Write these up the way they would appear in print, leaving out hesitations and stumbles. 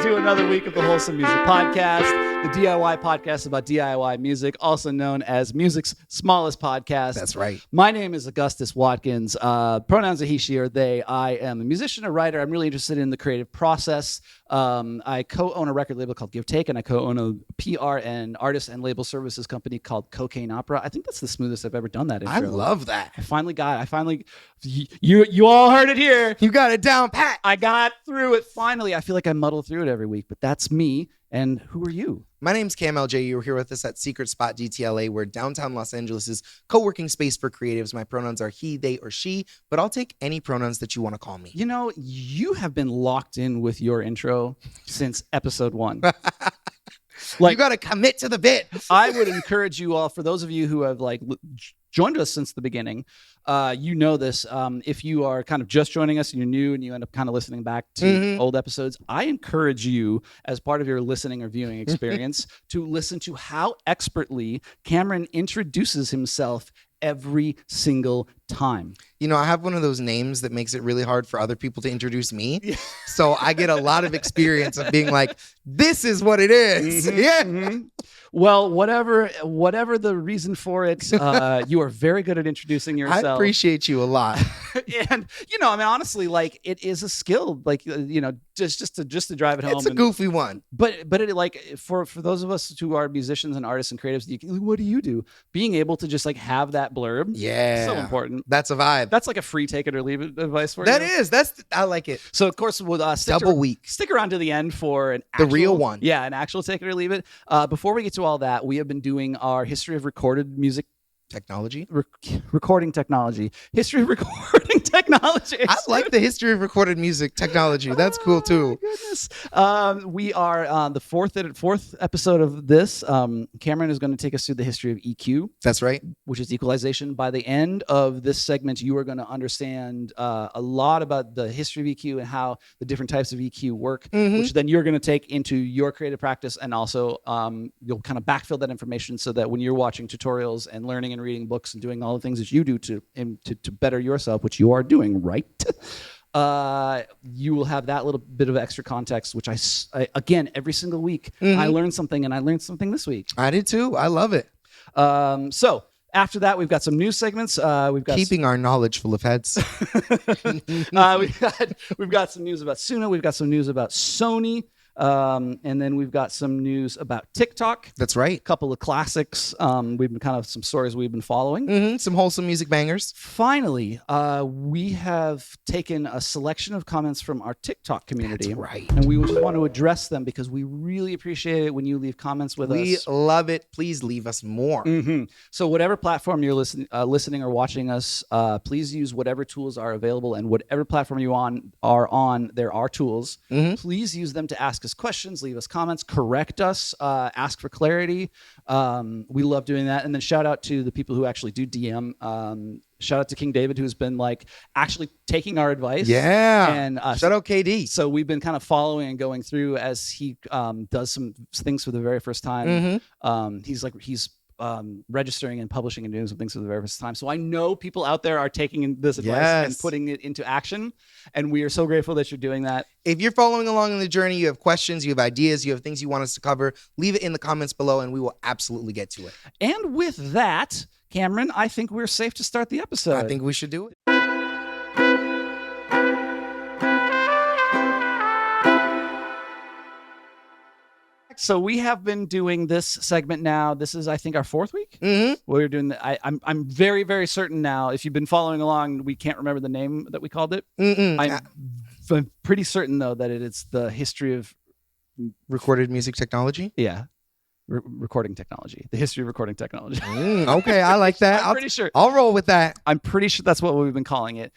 to another week of the Wholesome Music Podcast, the DIY podcast about DIY music, also known as music's smallest podcast. That's right. My name is Augustus Watkins. Pronouns are he, she, or they. I am a musician, a writer. I'm really interested in the creative process. I co-own a record label called Give Take, and I co-own a PR and artist and label services company called Cocaine Opera. I think that's the smoothest I've ever done that intro. I love that. You all heard it here. You got it down pat. I got through it finally. I feel like I muddle through it every week, but that's me. And who are you? My name's Cam LJ. You're here with us at Secret Spot DTLA. We're downtown Los Angeles' co-working space for creatives. My pronouns are he, they, or she, but I'll take any pronouns that you want to call me. You know, you have been locked in with your intro since episode 1. You got to commit to the bit. I would encourage you all, for those of you who have joined us since the beginning, you know this. If you are kind of just joining us and you're new and you end up kind of listening back to old episodes, I encourage you, as part of your listening or viewing experience, to listen to how expertly Cameron introduces himself every single time. You know, I have one of those names that makes it really hard for other people to introduce me. Yeah. So I get a lot of experience of being like, this is what it is. Well, whatever the reason for it, you are very good at introducing yourself. I appreciate you a lot. And, honestly, it is a skill, just to drive it home. It's a goofy one. But it, for those of us who are musicians and artists and creatives, what do you do? Being able to just have that blurb. Yeah. So important. That's a vibe. That's like a free take it or leave it advice for you. That is. I like it. So, of course, we'll stick around to the end for the real one. Yeah, an actual take it or leave it. Before we get to all that, we have been doing our history of recorded music technology. Recording technology. History of recording technology. I like the history of recorded music technology. That's cool too. My goodness. We are on the fourth episode of this. Cameron is going to take us through the history of EQ. That's right. Which is equalization. By the end of this segment, you are going to understand a lot about the history of EQ and how the different types of EQ work, which then you're going to take into your creative practice, and also you'll kind of backfill that information so that when you're watching tutorials and learning and reading books and doing all the things that you do to better yourself, which you are doing, right? You will have that little bit of extra context, which I again, every single week, I learn something, and I learned something this week. I did too. I love it. So after that, we've got some news segments. We've got keeping our knowledge full of heads. We've got some news about Suno. We've got some news about Sony. And then we've got some news about TikTok. That's right. A couple of classics. We've been some stories we've been following. Some wholesome music bangers. Finally, we have taken a selection of comments from our TikTok community. That's right. And we just want to address them because we really appreciate it when you leave comments with us. We love it. Please leave us more. So whatever platform you're listening or watching us, please use whatever tools are available, and whatever platform you are on, there are tools. Please use them to ask us questions, leave us comments, correct us, ask for clarity. We love doing that. And then shout out to the people who actually do DM. Shout out to King David, who's been actually taking our advice. Yeah. And shout out KD. So we've been kind of following and going through as he does some things for the very first time. He's registering and publishing and doing some things for the very first time. So I know people out there are taking this advice and putting it into action. And we are so grateful that you're doing that. If you're following along in the journey, you have questions, you have ideas, you have things you want us to cover, leave it in the comments below and we will absolutely get to it. And with that, Cameron, I think we're safe to start the episode. I think we should do it. So we have been doing this segment now. This is, I think, our fourth week. We're doing. I'm very, very certain now. If you've been following along, we can't remember the name that we called it. I'm pretty certain though that it's the history of recorded music technology. Yeah. Recording technology, the history of recording technology. Okay, I like that. I'm pretty sure. I'll roll with that. I'm pretty sure that's what we've been calling it.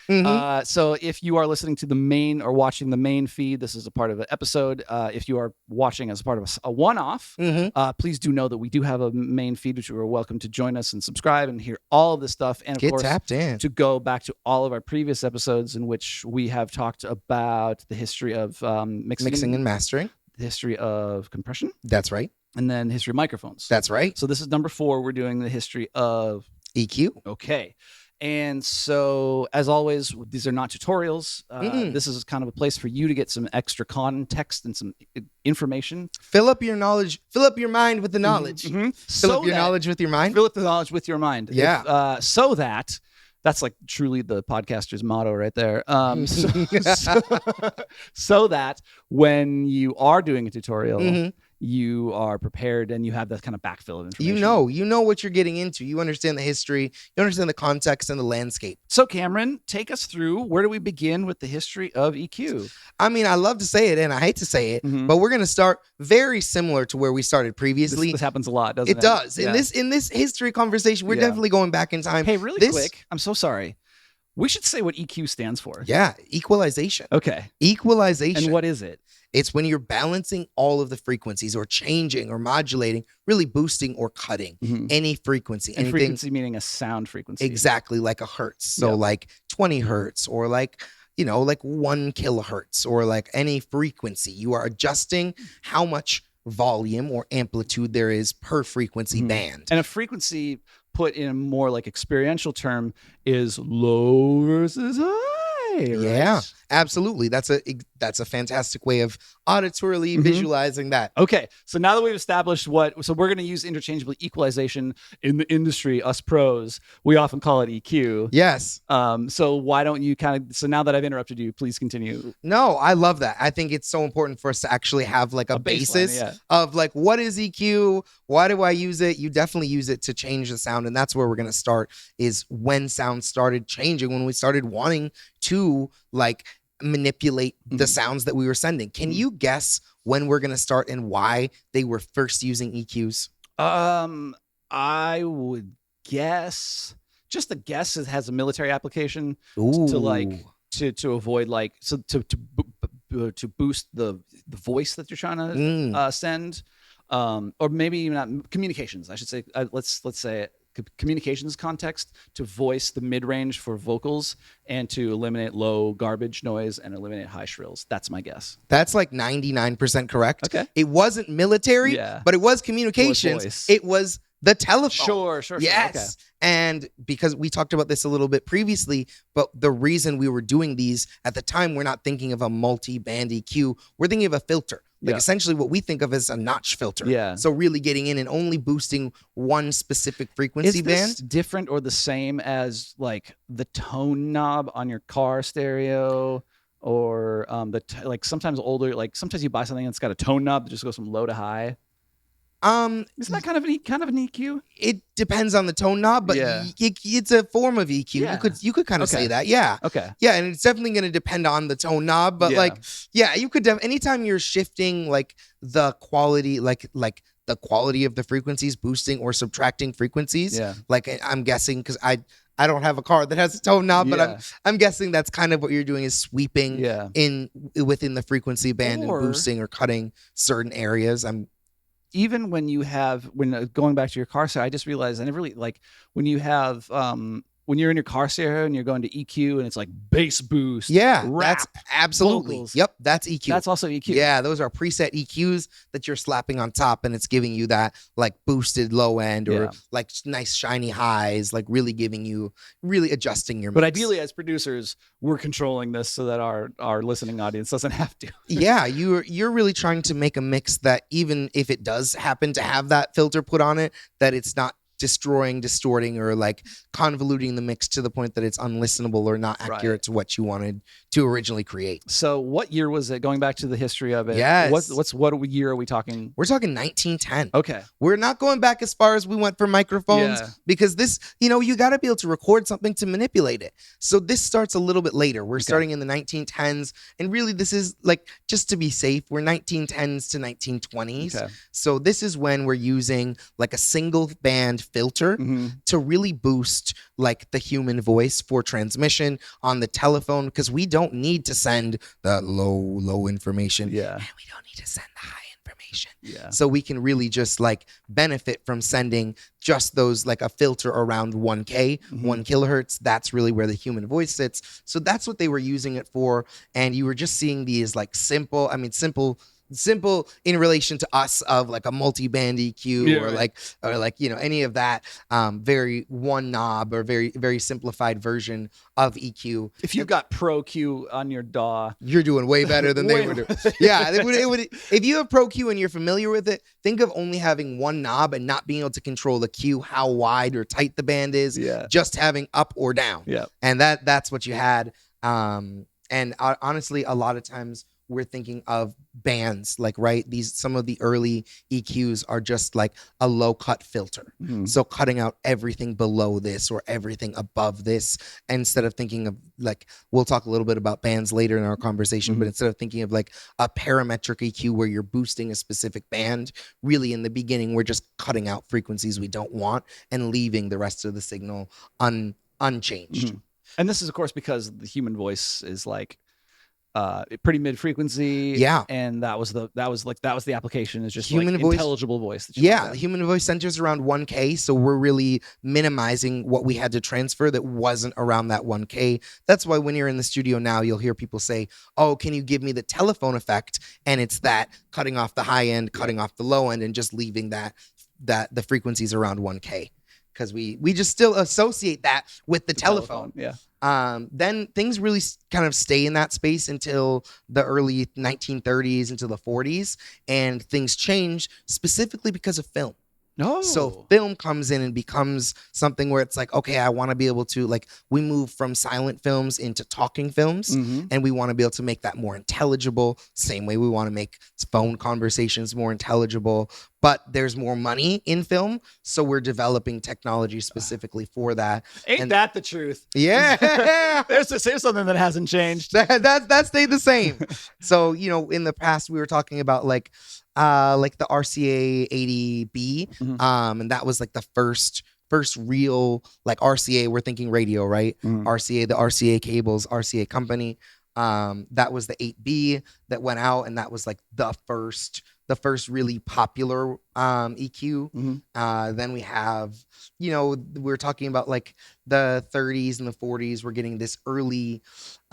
So if you are listening to the main or watching the main feed, this is a part of an episode. If you are watching as part of a one-off, please do know that we do have a main feed, which you are welcome to join us and subscribe and hear all of this stuff. And of course, tapped in to go back to all of our previous episodes in which we have talked about the history of mixing and mastering, the history of compression. That's right. And then history of microphones. That's right. So this is number 4. We're doing the history of EQ. Okay. And so, as always, these are not tutorials. This is kind of a place for you to get some extra context and some information. Fill up your knowledge. Fill up your mind with the knowledge. Fill up your knowledge with your mind. Fill up the knowledge with your mind. Yeah. So that that's like truly the podcaster's motto right there. So that when you are doing a tutorial, you are prepared and you have that kind of backfill of information. You know what you're getting into. You understand the history, you understand the context and the landscape. So Cameron, take us through, where do we begin with the history of EQ? I mean, I love to say it and I hate to say it, but we're going to start very similar to where we started previously. This happens a lot, doesn't it? It does. Yeah. In this history conversation, we're definitely going back in time. Hey, really quick, I'm so sorry. We should say what EQ stands for. Yeah, equalization. Okay. Equalization. And what is it? It's when you're balancing all of the frequencies or changing or modulating, really boosting or cutting any frequency. And frequency meaning a sound frequency. Exactly, like a hertz. So like 20 hertz or like, like 1 kilohertz or like any frequency. You are adjusting how much volume or amplitude there is per frequency band. And a frequency, put in a more like experiential term, is low versus high. Right? Yeah, absolutely. That's a fantastic way of auditorily visualizing that. Okay, so now that we've established so we're going to use interchangeable equalization in the industry, us pros, we often call it EQ. Yes. So why don't you so now that I've interrupted you, please continue. No, I love that. I think it's so important for us to actually have like a basis of like, what is EQ? Why do I use it? You definitely use it to change the sound. And that's where we're going to start, is when sound started changing, when we started wanting to like manipulate the sounds that we were sending. Can you guess when we're going to start and why they were first using EQs? I would guess, just a guess, it has a military application to avoid to boost the voice that you're trying to send, or maybe even not communications. I should say, let's say it. Communications context, to voice the mid-range for vocals and to eliminate low garbage noise and eliminate high shrills. That's my guess. That's like 99% correct. Okay. It wasn't military, but it was communications. It was the telephone. Sure. Yes. Okay. And because we talked about this a little bit previously, but the reason we were doing these at the time, we're not thinking of a multi-band EQ. We're thinking of a filter. Like essentially what we think of as a notch filter. Yeah. So really getting in and only boosting one specific frequency band. Is this different or the same as like the tone knob on your car stereo, or like sometimes you buy something that's got a tone knob that just goes from low to high? Isn't that kind of an EQ? It depends on the tone knob, but it's a form of EQ. Yeah. You could kind of say that. Yeah. Okay. Yeah, and it's definitely going to depend on the tone knob, but you could anytime you're shifting like the quality, like the quality of the frequencies, boosting or subtracting frequencies. Yeah. Like I'm guessing, because I don't have a car that has a tone knob, but I'm guessing that's kind of what you're doing, is sweeping in within the frequency band and boosting or cutting certain areas. Even when going back to your car stereo, I just realized I never really when you have when you're in your car stereo and you're going to EQ and it's like bass boost, rap, that's absolutely vocals. Yep, that's EQ. That's also EQ. Yeah, those are preset EQs that you're slapping on top, and it's giving you that like boosted low end or like nice shiny highs, like really adjusting your mix. But ideally, as producers, we're controlling this so that our listening audience doesn't have to. Yeah, you're really trying to make a mix that even if it does happen to have that filter put on it, that it's not destroying, distorting, or like convoluting the mix to the point that it's unlistenable or not accurate to what you wanted to originally create. So what year was it? Going back to the history of it. Yes. What year are we talking? We're talking 1910. Okay. We're not going back as far as we went for microphones because this, you got to be able to record something to manipulate it. So this starts a little bit later. We're starting in the 1910s, and really this is like, just to be safe, we're 1910s to 1920s. Okay. So this is when we're using like a single band filter to really boost like the human voice for transmission on the telephone, because we don't need to send the low information. Yeah. And we don't need to send the high information. Yeah. So we can really just like benefit from sending just those, like a filter around 1K, 1 kilohertz. That's really where the human voice sits. So that's what they were using it for. And you were just seeing these like simple simple in relation to us of like a multi-band EQ Yeah, or right. like any of that very one knob or very very simplified version of EQ. If you've got Pro Q on your DAW, You're doing way better than they way would do. more- Yeah, it would. If you have Pro Q and you're familiar with it, think of only having one knob and not being able to control the Q, how wide or tight the band is. Yeah. Just having up or down. Yeah. And that's what you had. And honestly, a lot of times we're thinking of bands like some of the early EQs are just like a low cut filter. So cutting out everything below this or everything above this, instead of thinking of like, we'll talk a little bit about bands later in our conversation, but instead of thinking of like a parametric EQ where you're boosting a specific band, really in the beginning we're just cutting out frequencies we don't want and leaving the rest of the signal unchanged. And this is, of course, because the human voice is like pretty mid frequency. Yeah. And that was the application, is just Human like voice- intelligible voice. That you Yeah, wanted. the human voice centers around 1K, so we're really minimizing what we had to transfer that wasn't around that 1K. That's why when you're in the studio now, you'll hear people say, "Oh, can you give me the telephone effect?" And it's that cutting off the high end, cutting off the low end, and just leaving that the frequencies around 1K, because we just still associate that with the telephone. Yeah. Then things really kind of stay in that space until the early 1930s, into the 40s, and things change specifically because of film. No. So film comes in and becomes something where it's like, okay, I want to be able to, like, we move from silent films into talking films, and we want to be able to make that more intelligible. Same way we want to make phone conversations more intelligible, but there's more money in film, so we're developing technology specifically for that. Ain't that the truth? Yeah. There's something that hasn't changed. that stayed the same. So, in the past we were talking about like the RCA 80B, and that was like the first real like RCA. We're thinking radio, right? RCA, the RCA cables, RCA company. That was the 8B that went out, and that was like the first really popular EQ. Then we have, we're talking about like the 30s and the 40s. We're getting this early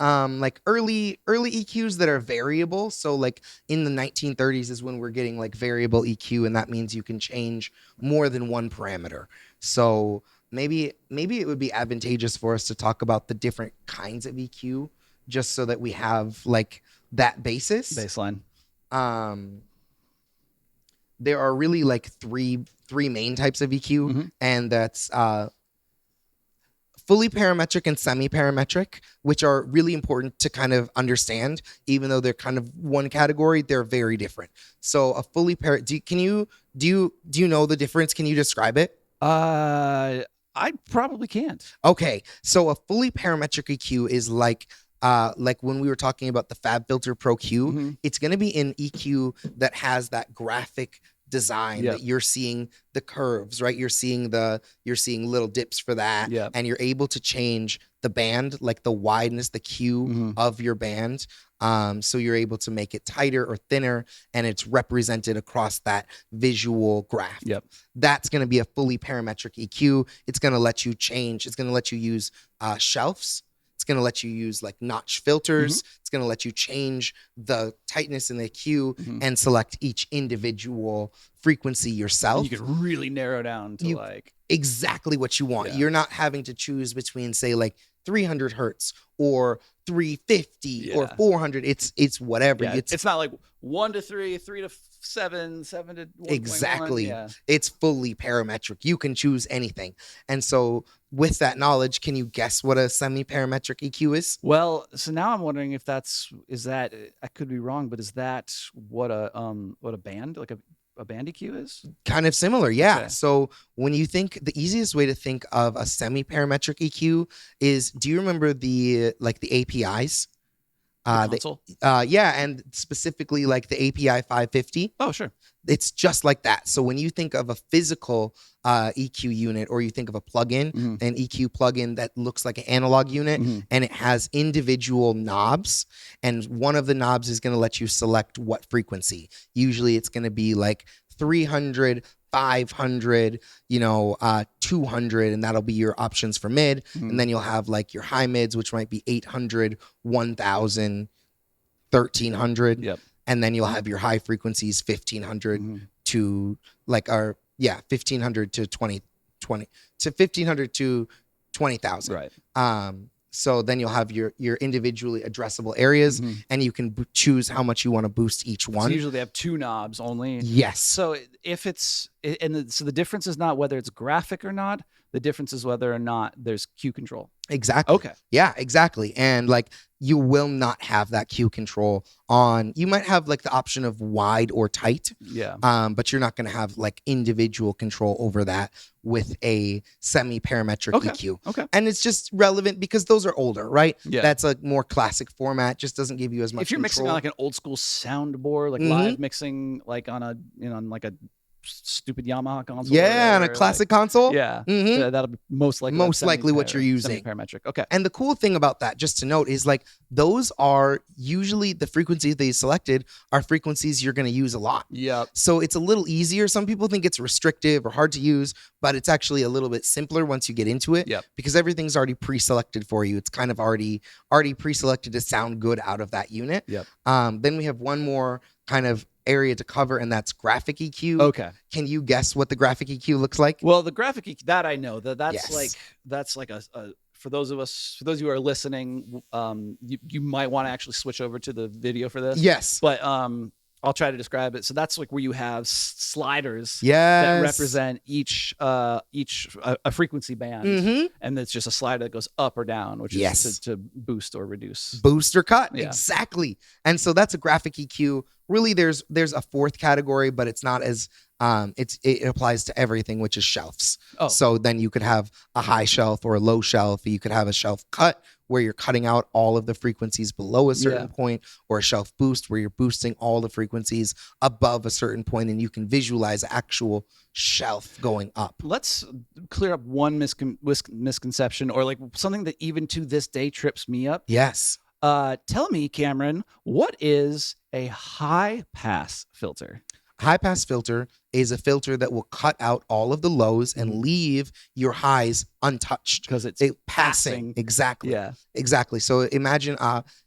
EQs that are variable. So like in the 1930s is when we're getting like variable EQ, and that means you can change more than one parameter. So maybe it would be advantageous for us to talk about the different kinds of EQ, just so that we have like that Baseline. There are really like three main types of EQ, and that's fully parametric and semi-parametric, which are really important to kind of understand. Even though they're kind of one category, they're very different. So a fully do you know the difference? Can you describe it? I probably can't. Okay, so a fully parametric EQ is like when we were talking about the FabFilter Pro Q, it's going to be an EQ that has that graphic design that you're seeing the curves, right? You're seeing little dips for that, and you're able to change the band, like the wideness, the Q of your band. So you're able to make it tighter or thinner, and it's represented across that visual graph. That's going to be a fully parametric EQ. It's going to let you change. It's going to let you use shelves. It's going to let you use like notch filters. It's going to let you change the tightness in the EQ and select each individual frequency yourself. And you can really narrow down to like exactly what you want. You're not having to choose between, say, like 300 hertz or 350 or 400. It's whatever. It's not like 1 to 3, 3 to 7, 7 to 1. Exactly. It's fully parametric. You can choose anything. And so with that knowledge, can you guess what a semi-parametric EQ is? Well, so now I'm wondering if I could be wrong, but is that what a band, like a band EQ is? Kind of similar, yeah. Okay. So when you think, the easiest way to think of a semi-parametric EQ is, do you remember the APIs? Console? And specifically like the API 550. Oh, sure. It's just like that. So when you think of a physical EQ unit, or you think of a plugin, an EQ plugin that looks like an analog unit, and it has individual knobs, and one of the knobs is going to let you select what frequency. Usually it's going to be like 300, 500, 200, and that'll be your options for mid. And then you'll have like your high mids, which might be 800, 1000, 1300. and then you'll have your high frequencies 1500 Mhm. to like our 1500 to 20 to 1500 to 20,000. Right. So then you'll have your individually addressable areas, Mhm. and you can choose how much you want to boost each So one. usually they have 2 knobs only. Yes. So if it's so the difference is not whether it's graphic or not. The difference is whether or not there's cue control. Exactly. Okay. Yeah, exactly. And like you will not have that cue control on. You might have like the option of wide or tight. Yeah. But you're not going to have like individual control over that with a semi-parametric Okay. EQ. Okay. And it's just relevant because those are older, right? Yeah. That's a more classic format. Just doesn't give you as much If you're mixing on control. like an old school soundboard, like Mhm. live mixing, like on a on like a stupid Yamaha console. Yeah, on a classic console. Yeah. Mhm. That'll be most likely what you're using. Semi-parametric. Okay. And the cool thing about that, just to note, is like those are usually the frequencies they selected are frequencies you're going to use a lot. Yep. So it's a little easier. Some people think it's restrictive or hard to use, but it's actually a little bit simpler once you get into it. Yep. Because everything's already pre-selected for you. It's kind of already pre-selected to sound good out of that unit. Yep. Then we have one more kind of area to cover, and that's graphic EQ. Okay. Can you guess what the graphic EQ looks like? Well, the graphic EQ, that I know that's Yes. that's like a for those of you who are listening, you might want to actually switch over to the video for this. Yes. But I'll try to describe it. So that's like where you have sliders Yes. that represent each a frequency band, Mhm. and it's just a slider that goes up or down, which Yes. is to boost or reduce. Boost or cut. Yeah. Exactly. And so that's a graphic EQ. Really, there's a fourth category, but it's not as it applies to everything, which is shelves. Oh. So then you could have a high shelf or a low shelf. You could have a shelf cut where you're cutting out all of the frequencies below a certain point, or a shelf boost where you're boosting all the frequencies above a certain point, and you can visualize actual shelf going up. Let's clear up one misconception, or like something that even to this day trips me up. Yes. Tell me, Cameron, what is a high pass filter? High pass filter is a filter that will cut out all of the lows and leave your highs untouched Because it's passing. Exactly. Yeah. Exactly. So imagine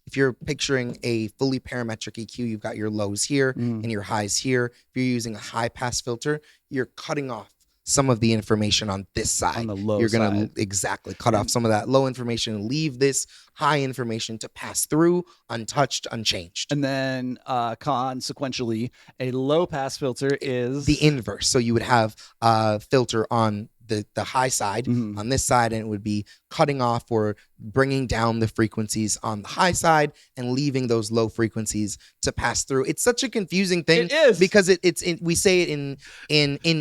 if you're picturing a fully parametric EQ, you've got your lows here and your highs here. If you're using a high pass filter, you're cutting off some of the information on this side. On the low you're gonna side. exactly cut off some of that low information and leave this high information to pass through untouched, unchanged. And then consequentially, a low pass filter is The inverse. So you would have a filter on the high side on this side, and it would be cutting off or bringing down the frequencies on the high side and leaving those low frequencies to pass through. It's such a confusing thing. It is. Because we say it in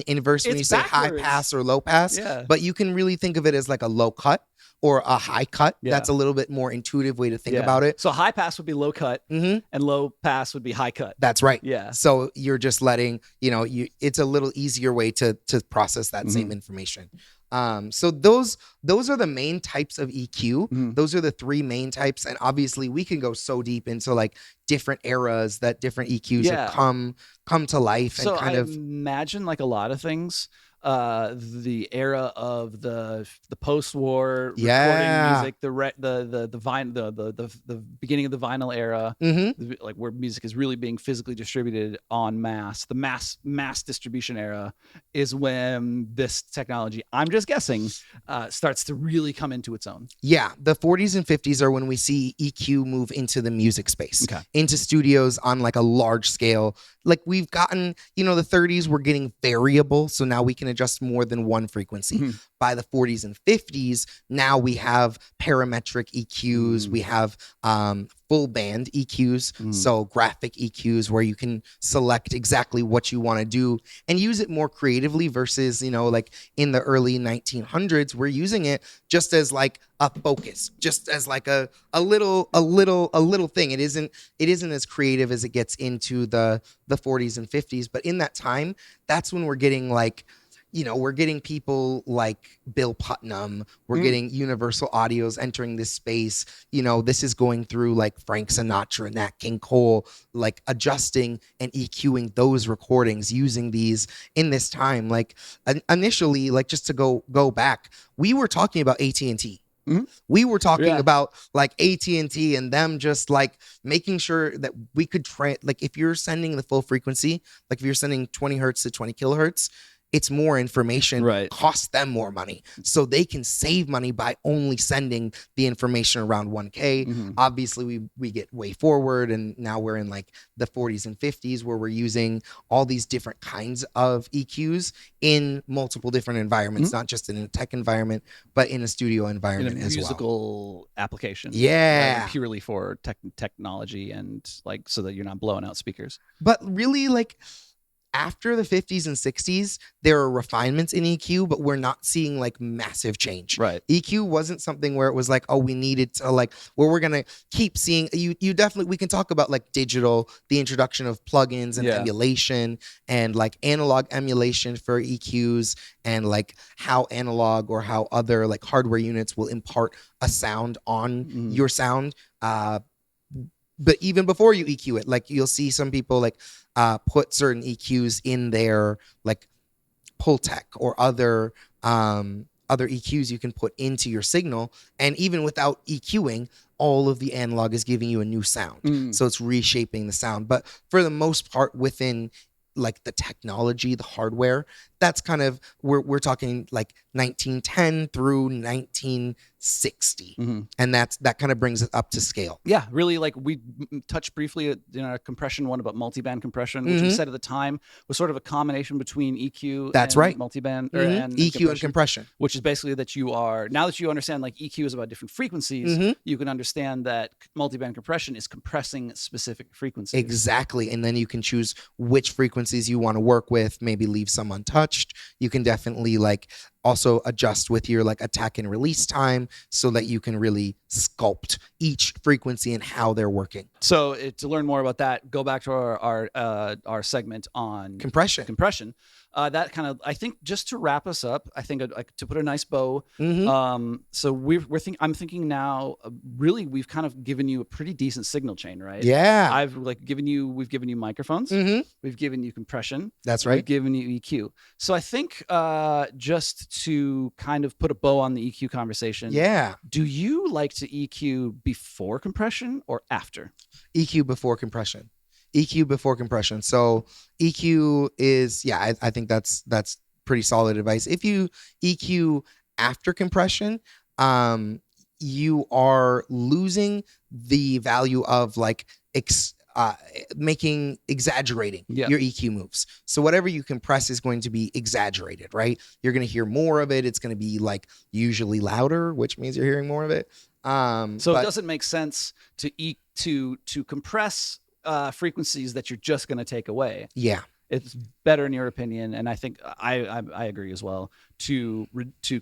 inverse when It's you say backwards. high pass or low pass. Yeah. But you can really think of it as like a low cut or a high cut. Yeah. That's a little bit more intuitive way to think Yeah. about it. So high pass would be low cut, and low pass would be high cut. That's right. Yeah. So you're just letting, it's a little easier way to process that same information. So those are the main types of EQ. Those are the three main types. And obviously we can go so deep into like different eras that different EQs have come to life. So and kind I of imagine, like a lot of things, the era of the post-war recording music, the beginning of the vinyl era, like where music is really being physically distributed en masse. The mass distribution era is when this technology, I'm just guessing, starts to really come into its own. Yeah, the 40s and 50s are when we see EQ move into the music space, into studios on like a large scale. Like we've gotten, the 30s were getting variable, so now we can adjust more than one frequency. By the 40s and 50s, now we have parametric EQs, we have full band EQs, so graphic EQs where you can select exactly what you want to do and use it more creatively versus, like in the early 1900s, we're using it just as like a focus, just as like a little thing. It isn't as creative as it gets into the 40s and 50s, but in that time, that's when we're getting like, we're getting people like Bill Putnam. We're getting Universal Audios entering this space. This is going through like Frank Sinatra, Nat King Cole, like adjusting and EQing those recordings using these in this time. Like initially, like just to go back, we were talking about AT&T. We were talking Yeah. about like AT&T and them just like making sure that we could like if you're sending the full frequency, like if you're sending 20 hertz to 20 kilohertz, it's more information, Right. costs them more money. So they can save money by only sending the information around 1K. Obviously, we get way forward, and now we're in like the 40s and 50s where we're using all these different kinds of EQs in multiple different environments, not just in a tech environment, but in a studio environment in a as well. musical application. Yeah. Purely for technology and like so that you're not blowing out speakers. But really, like, after the 50s and 60s, there are refinements in EQ, but we're not seeing like massive change. Right. EQ wasn't something where it was like, oh, we needed to like, where we're going to keep seeing you definitely, we can talk about like digital, the introduction of plugins and emulation and like analog emulation for EQs and like how analog or how other like hardware units will impart a sound on your sound. But even before you EQ it, like you'll see some people like put certain EQs in their like Pultec or other EQs you can put into your signal, and even without EQing, all of the analog is giving you a new sound. So it's reshaping the sound. But for the most part, within like the technology, the hardware, that's kind of we're talking like 1910 through 1960, and that kind of brings it up to scale. Yeah, really. Like we touched briefly in our compression one about multiband compression, which we said at the time was sort of a combination between EQ That's and right. multiband and EQ and compression, which is basically that you are, now that you understand like EQ is about different frequencies, you can understand that multiband compression is compressing specific frequencies. Exactly. And then you can choose which frequencies you want to work with, maybe leave some untouched. You can definitely like also adjust with your like attack and release time so that you can really sculpt each frequency and how they're working. So to learn more about that, go back to our segment on compression. That kind of, I think, just to wrap us up, I think to put a nice bow. So I'm thinking now, really, we've kind of given you a pretty decent signal chain, right? Yeah. we've given you microphones. We've given you compression. That's right. We've given you EQ. So I think just to kind of put a bow on the EQ conversation. Yeah. Do you like to EQ before compression or after? EQ before compression. EQ before compression. So EQ is, I think that's pretty solid advice. If you EQ after compression, you are losing the value of like exaggerating your EQ moves. So whatever you compress is going to be exaggerated, right? You're going to hear more of it. It's going to be like usually louder, which means you're hearing more of it. So it doesn't make sense to compress frequencies that you're just going to take away. Yeah. It's better in your opinion, and I think I agree as well, to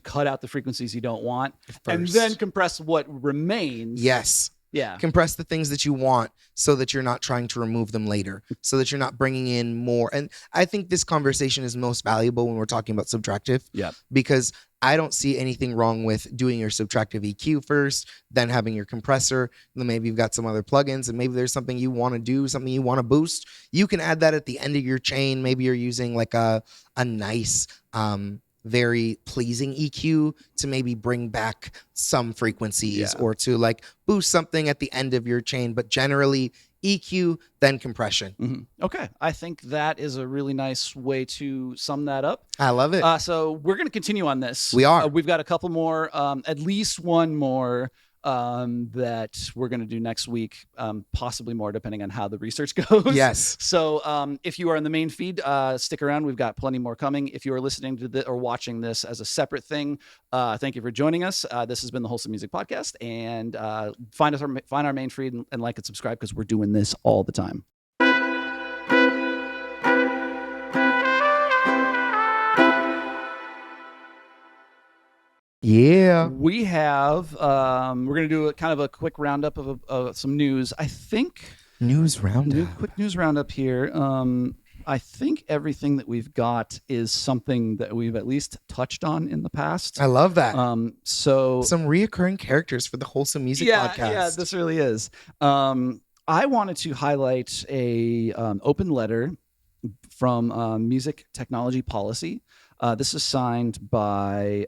cut out the frequencies you don't want first, and then compress what remains. Yes. Yeah. Compress the things that you want so that you're not trying to remove them later, so that you're not bringing in more. And I think this conversation is most valuable when we're talking about subtractive. Yeah. Because I don't see anything wrong with doing your subtractive EQ first, then having your compressor. Then maybe you've got some other plugins, and maybe there's something you want to do, something you want to boost. You can add that at the end of your chain. Maybe you're using like a nice, very pleasing EQ to maybe bring back some frequencies or to like boost something at the end of your chain. But generally, EQ, then compression. Okay. I think that is a really nice way to sum that up. I love it. So we're going to continue on this. We are. We've got a couple more, at least one more that we're going to do next week, possibly more depending on how the research goes. Yes. So if you are in the main feed, stick around. We've got plenty more coming. If you are listening to this or watching this as a separate thing, thank you for joining us. This has been the Wholesome Music Podcast, and find our main feed and like and subscribe, because we're doing this all the time. Yeah. We have, we're going to do a kind of a quick roundup of some news. I think. News roundup. Quick news roundup here. I think everything that we've got is something that we've at least touched on in the past. I love that. So some reoccurring characters for the Wholesome Music Podcast. Yeah, this really is. I wanted to highlight a open letter from Music Technology Policy. This is signed by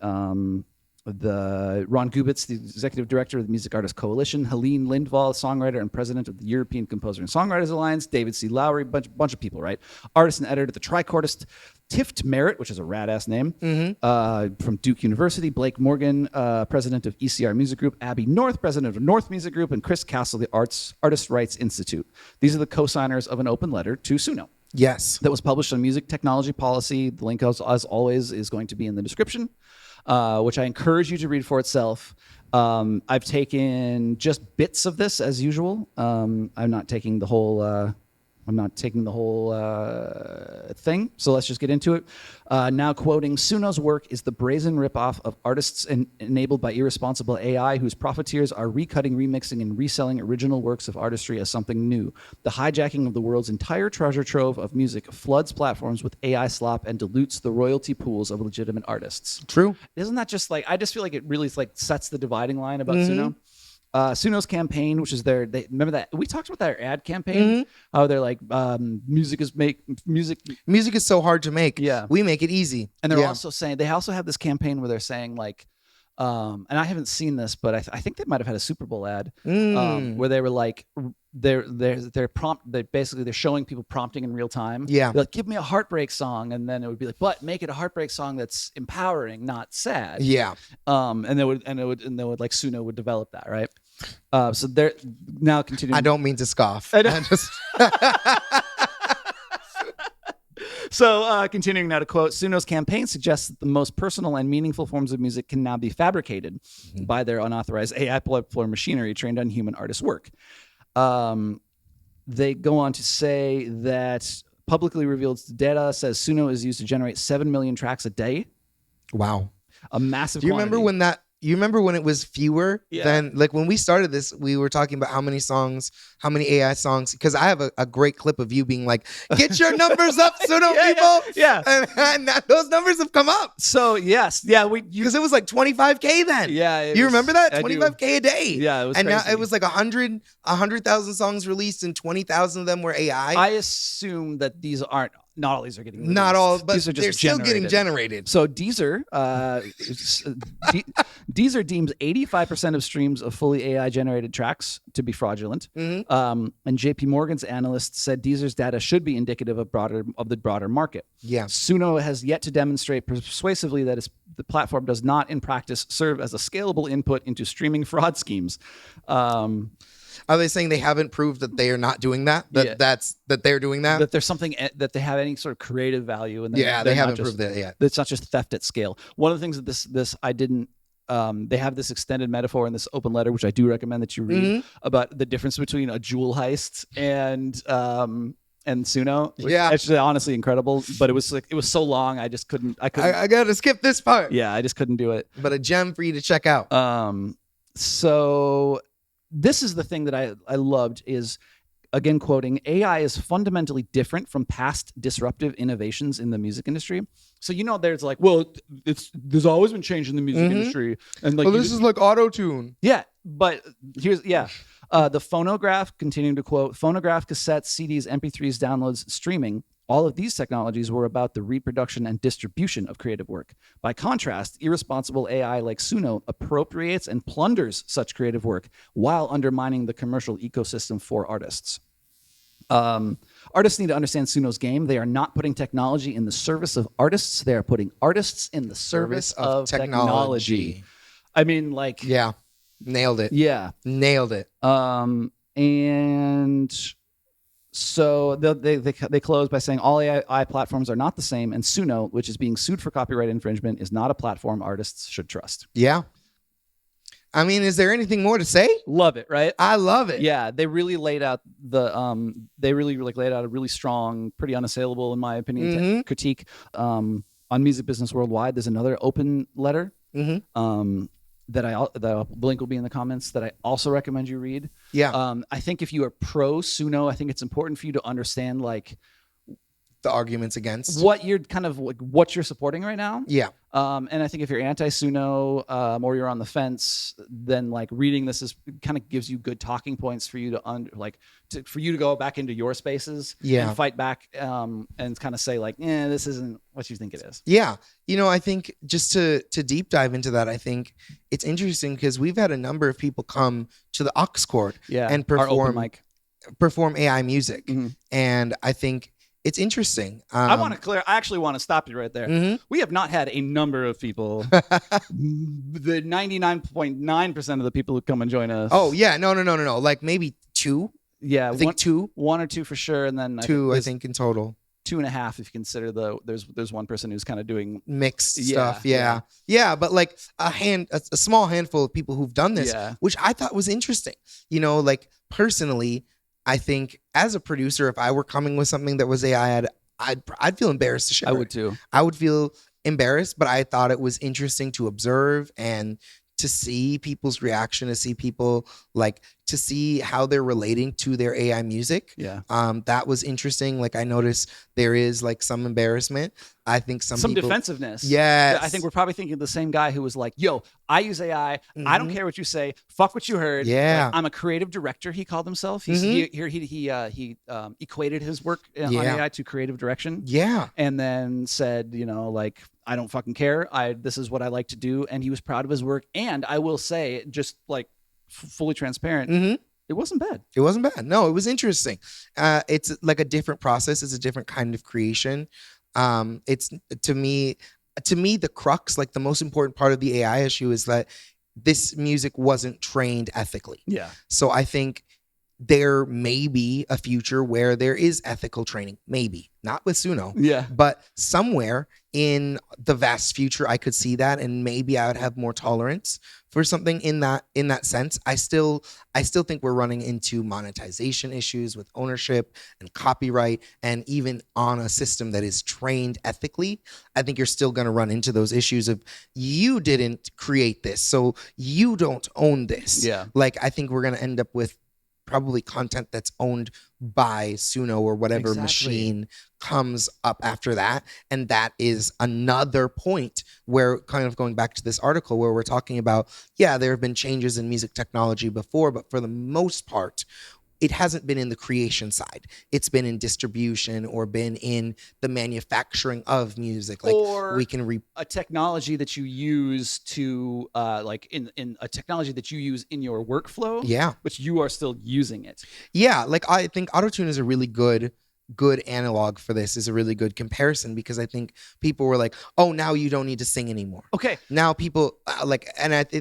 the Ron Gubitz, the executive director of the Music Artists Coalition, Helene Lindvall, songwriter and president of the European Composer and Songwriters Alliance, David C. Lowry, bunch of people, right? Artist and editor at the Tricordist, Tift Merritt, which is a rad-ass name, from Duke University, Blake Morgan, president of ECR Music Group, Abby North, president of North Music Group, and Chris Castle, the Artist Rights Institute. These are the co-signers of an open letter to Suno. Yes. That was published on Music Technology Policy. The link, as always, is going to be in the description. Which I encourage you to read for itself. I've taken just bits of this as usual. I'm not taking the whole. Thing. So let's just get into it. Now quoting, Suno's work is the brazen ripoff of artists enabled by irresponsible AI whose profiteers are recutting, remixing, and reselling original works of artistry as something new. The hijacking of the world's entire treasure trove of music floods platforms with AI slop and dilutes the royalty pools of legitimate artists. True. Isn't that just like, I just feel like it really sets the dividing line about Suno. Suno's campaign, which is remember that we talked about their ad campaign, how they're like, music is so hard to make. Yeah, we make it easy. And they're also saying, they also have this campaign where they're saying like, and I haven't seen this, but I think they might have had a Super Bowl ad where they were like, they're showing people prompting in real time. Yeah, they're like, give me a heartbreak song, and then it would be like, but make it a heartbreak song that's empowering, not sad. Yeah, and they would like Suno would develop that, right? So they're now continuing. I don't mean to scoff. So continuing now to quote, Suno's campaign suggests that the most personal and meaningful forms of music can now be fabricated by their unauthorized AI platform machinery trained on human artists' work. They go on to say that publicly revealed data says Suno is used to generate 7 million tracks a day. Wow. A massive Do you quantity. remember when it was fewer than, like, when we started this, we were talking about how many AI songs, because I have a great clip of you being like, get your numbers up, Suno people. Yeah. And those numbers have come up. So yes. Yeah. Because it was like 25K then. Yeah. You remember that? 25K a day. Yeah. It was and crazy. now it was like 100,000 songs released and 20,000 of them were AI. I assume that not all these are getting released. Not all, but these are just they're still getting generated. So Deezer, Deezer deems 85% of streams of fully AI generated tracks to be fraudulent. And JP Morgan's analyst said Deezer's data should be indicative of the broader market. Yeah. Suno has yet to demonstrate persuasively that the platform does not in practice serve as a scalable input into streaming fraud schemes. Are they saying they haven't proved that they are not doing that? That they're doing that? That there's something that they have any sort of creative value, and they haven't proved that yet. It's not just theft at scale. One of the things that this I didn't. They have this extended metaphor in this open letter, which I do recommend that you read, about the difference between a jewel heist and Suno. Yeah, actually, honestly, incredible. But it was so long, I just couldn't. I gotta skip this part. Yeah, I just couldn't do it. But a gem for you to check out. So this is the thing that I loved is, again, quoting, AI is fundamentally different from past disruptive innovations in the music industry. So, there's like, well, there's always been change in the music industry. And like, this is like auto-tune. Yeah. But the phonograph, continuing to quote, phonograph, cassettes, CDs, MP3s, downloads, streaming. All of these technologies were about the reproduction and distribution of creative work. By contrast, irresponsible AI like Suno appropriates and plunders such creative work while undermining the commercial ecosystem for artists. Artists need to understand Suno's game. They are not putting technology in the service of artists. They are putting artists in the service of technology. I mean, like... Yeah. Nailed it. Yeah. Nailed it. And... So they close by saying all AI platforms are not the same, and Suno, which is being sued for copyright infringement, is not a platform artists should trust. Yeah. I mean, is there anything more to say? Love it, right? I love it. Yeah, they really laid out laid out a really strong, pretty unassailable, in my opinion, critique. On Music Business Worldwide, there's another open letter. That the link will be in the comments, that I also recommend you read. Yeah. I think if you are pro Suno, I think it's important for you to understand like the arguments against. what you're kind of like what you're supporting right now. Yeah. And I think if you're anti-Suno or you're on the fence, then like reading this is kind of gives you good talking points for you for you to go back into your spaces and fight back and kind of say like, this isn't what you think it is. Yeah. I think just to deep dive into that, I think it's interesting because we've had a number of people come to the aux court and perform AI music. Mm-hmm. And I think it's interesting. I actually want to stop you right there. Mm-hmm. We have not had a number of people, the 99.9% of the people who come and join us. Oh, yeah. No. Like maybe two. Yeah. I think two. One or two for sure. And then I think in total. 2.5 if you consider there's one person who's kind of doing mixed stuff. Yeah. But like a small handful of people who've done this, which I thought was interesting. Like personally, I think as a producer, if I were coming with something that was AI, I'd feel embarrassed to share. I would too. I would feel embarrassed, but I thought it was interesting to observe and to see people's reaction, to see people to see how they're relating to their AI music. Yeah. That was interesting. Like I noticed there is like some embarrassment. I think some people, defensiveness. Yes. I think we're probably thinking of the same guy who was like, yo, I use AI. Mm-hmm. I don't care what you say. Fuck what you heard. Yeah. Like, I'm a creative director. He called himself. He equated his work on AI to creative direction. Yeah. And then said, I don't fucking care. This is what I like to do. And he was proud of his work. And I will say, just like fully transparent, it wasn't bad. It wasn't bad. No, it was interesting. It's like a different process. It's a different kind of creation. It's to me, the crux, like the most important part of the AI issue is that this music wasn't trained ethically. Yeah. So I think there may be a future where there is ethical training, maybe not with Suno, but somewhere in the vast future, I could see that, and maybe I would have more tolerance for something in that sense. I still think we're running into monetization issues with ownership and copyright, and even on a system that is trained ethically, I think you're still going to run into those issues of you didn't create this, so you don't own this. Yeah, like I think we're going to end up with probably content that's owned by Suno or whatever machine comes up after that. And that is another point where, kind of going back to this article where we're talking about, there have been changes in music technology before, but for the most part, it hasn't been in the creation side. It's been in distribution or been in the manufacturing of music. Like or we can a technology that you use to in a technology that you use in your workflow. Yeah. But you are still using it. Yeah. Like I think autotune is a really good analog for this, is a really good comparison, because I think people were like, oh, now you don't need to sing anymore. Okay. Now people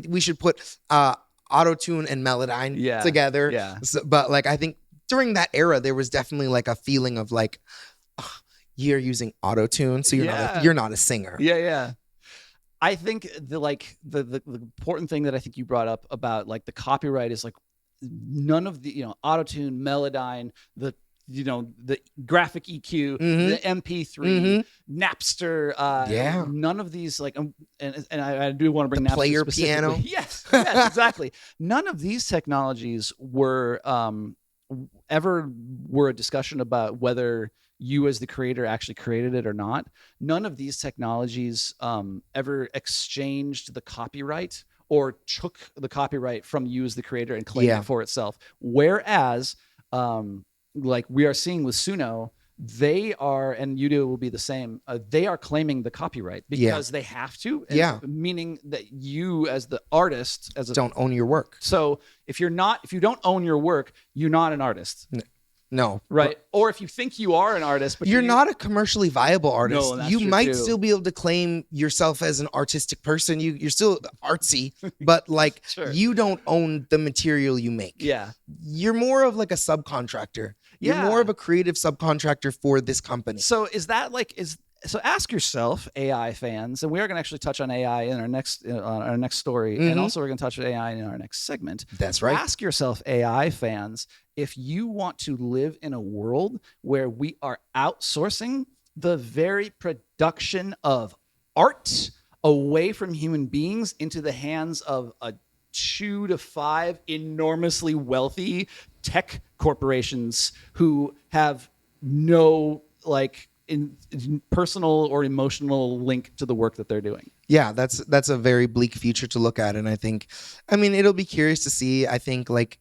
we should put, autotune and Melodyne together. Yeah. So, but like I think during that era there was definitely like a feeling of like, oh, you're using autotune, so you're not a singer. Yeah. I think the important thing that I think you brought up about like the copyright is like none of the autotune, Melodyne, the graphic EQ, the MP3, Napster, none of these and I do want to bring the Napster player piano. Yes, exactly. None of these technologies were ever a discussion about whether you as the creator actually created it or not. None of these technologies ever exchanged the copyright or took the copyright from you as the creator and claimed it for itself. Whereas like we are seeing with Suno, they are, and Udo will be the same, they are claiming the copyright because they have to. Meaning that you as the artist, don't own your work. So if you don't own your work, you're not an artist. No. Right. Or if you think you are an artist, but you're not a commercially viable artist. No, that's you true might too. Still be able to claim yourself as an artistic person. You're still artsy, but like you don't own the material you make. Yeah. You're more of like a subcontractor. You're more of a creative subcontractor for this company. So is that so ask yourself, AI fans, and we are going to actually touch on AI in our next story, and also we're going to touch on AI in our next segment. That's right. Ask yourself, AI fans, if you want to live in a world where we are outsourcing the very production of art away from human beings into the hands of a 2 to 5 enormously wealthy tech corporations who have no personal or emotional link to the work that they're doing. Yeah, that's a very bleak future to look at. And I think, I mean, it'll be curious to see. I think like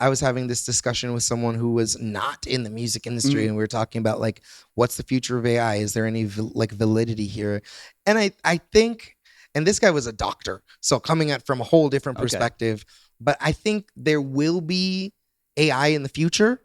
I was having this discussion with someone who was not in the music industry, and we were talking about like, what's the future of AI? Is there any like validity here? And I think, and this guy was a doctor, so coming at from a whole different perspective, but I think there will be AI in the future,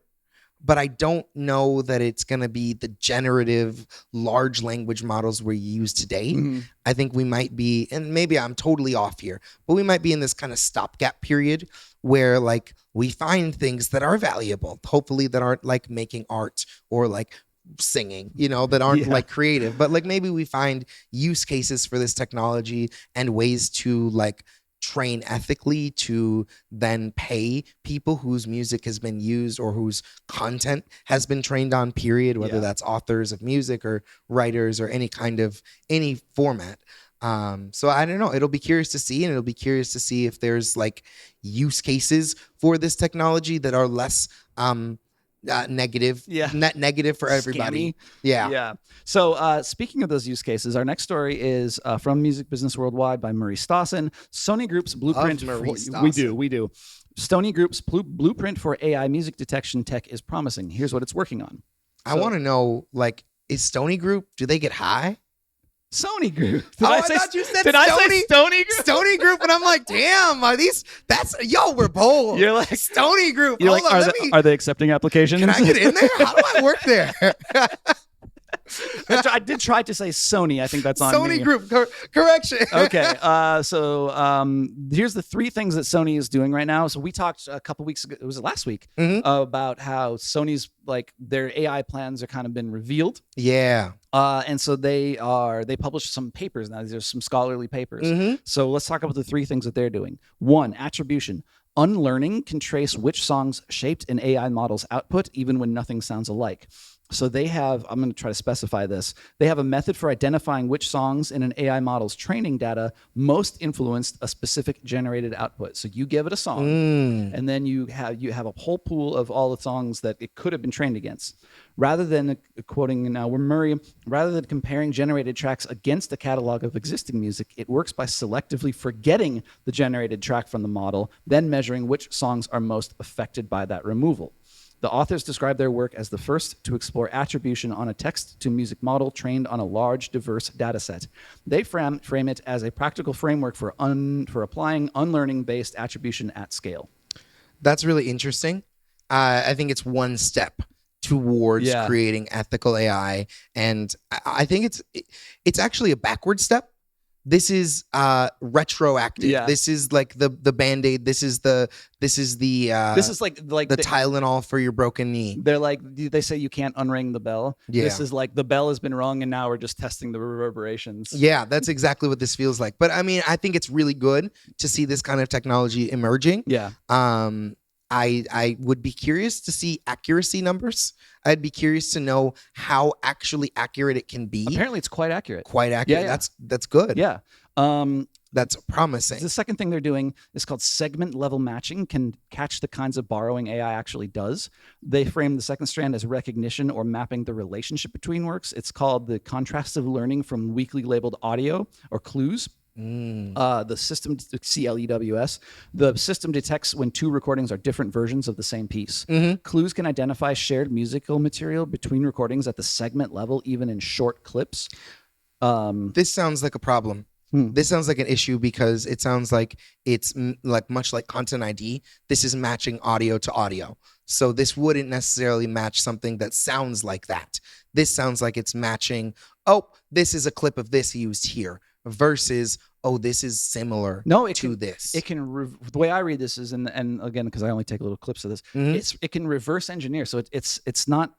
but I don't know that it's going to be the generative large language models we use today. I think we might be, and maybe I'm totally off here, but we might be in this kind of stopgap period where like we find things that are valuable, hopefully that aren't like making art or like singing, you know, that aren't like creative, but like maybe we find use cases for this technology and ways to like train ethically to then pay people whose music has been used or whose content has been trained on, period, whether that's authors of music or writers or any kind of any format. So I don't know. It'll be curious to see, and it'll be curious to see if there's like use cases for this technology that are less negative, net negative for everybody. Scammy. Yeah. So speaking of those use cases, our next story is from Music Business Worldwide by Murray Stassen. Sony Group's blueprint. We do. Sony Group's blueprint for AI music detection tech is promising. Here's what it's working on. I want to know, like, is Sony Group, do they get high? Sony Group. I thought you said Did I say Sony Group? Stony Group, and I'm like, damn, are these? We're bold. You're like Stony Group. You're like, are they accepting applications? Can I get in there? How do I work there? I did try to say Sony. I think that's on Sony me. Group. Correction. Okay. So here's the three things that Sony is doing right now. So we talked a couple weeks ago. It was last week about how Sony's like their AI plans are kind of been revealed. Yeah. And so they published some papers now. There's some scholarly papers. So let's talk about the three things that they're doing. One, attribution. Unlearning can trace which songs shaped an AI model's output, even when nothing sounds alike. So they have, I'm going to try to specify this. They have a method for identifying which songs in an AI model's training data most influenced a specific generated output. So you give it a song, and then you have a whole pool of all the songs that it could have been trained against. Rather than quoting now, Murray, rather than comparing generated tracks against a catalog of existing music, it works by selectively forgetting the generated track from the model, then measuring which songs are most affected by that removal. The authors describe their work as the first to explore attribution on a text-to-music model trained on a large, diverse data set. They frame it as a practical framework for applying unlearning-based attribution at scale. That's really interesting. I think it's one step towards creating ethical AI, and I think it's actually a backward step. This is retroactive. Yeah. This is like the Band-Aid. This is like the Tylenol for your broken knee. They're like, they say you can't unring the bell. Yeah. This is like the bell has been rung and now we're just testing the reverberations. Yeah, that's exactly what this feels like. But I mean, I think it's really good to see this kind of technology emerging. Yeah. I would be curious to see accuracy numbers. I'd be curious to know how actually accurate it can be. Apparently it's quite accurate. Yeah. That's good. Yeah. That's promising. The second thing they're doing is called segment level matching, can catch the kinds of borrowing AI actually does. They frame the second strand as recognition or mapping the relationship between works. It's called the contrastive learning from weakly labeled audio, or clues. The system, CLEWS, the system detects when two recordings are different versions of the same piece. Clues can identify shared musical material between recordings at the segment level, even in short clips. This sounds like a problem. This sounds like an issue because it sounds like it's like much like Content ID. This is matching audio to audio. So this wouldn't necessarily match something that sounds like that. This sounds like it's matching, oh, this is a clip of this used here, versus, oh, this is similar to this. It can, the way I read this is, and again, because I only take little clips of this, it can reverse engineer. So it's not,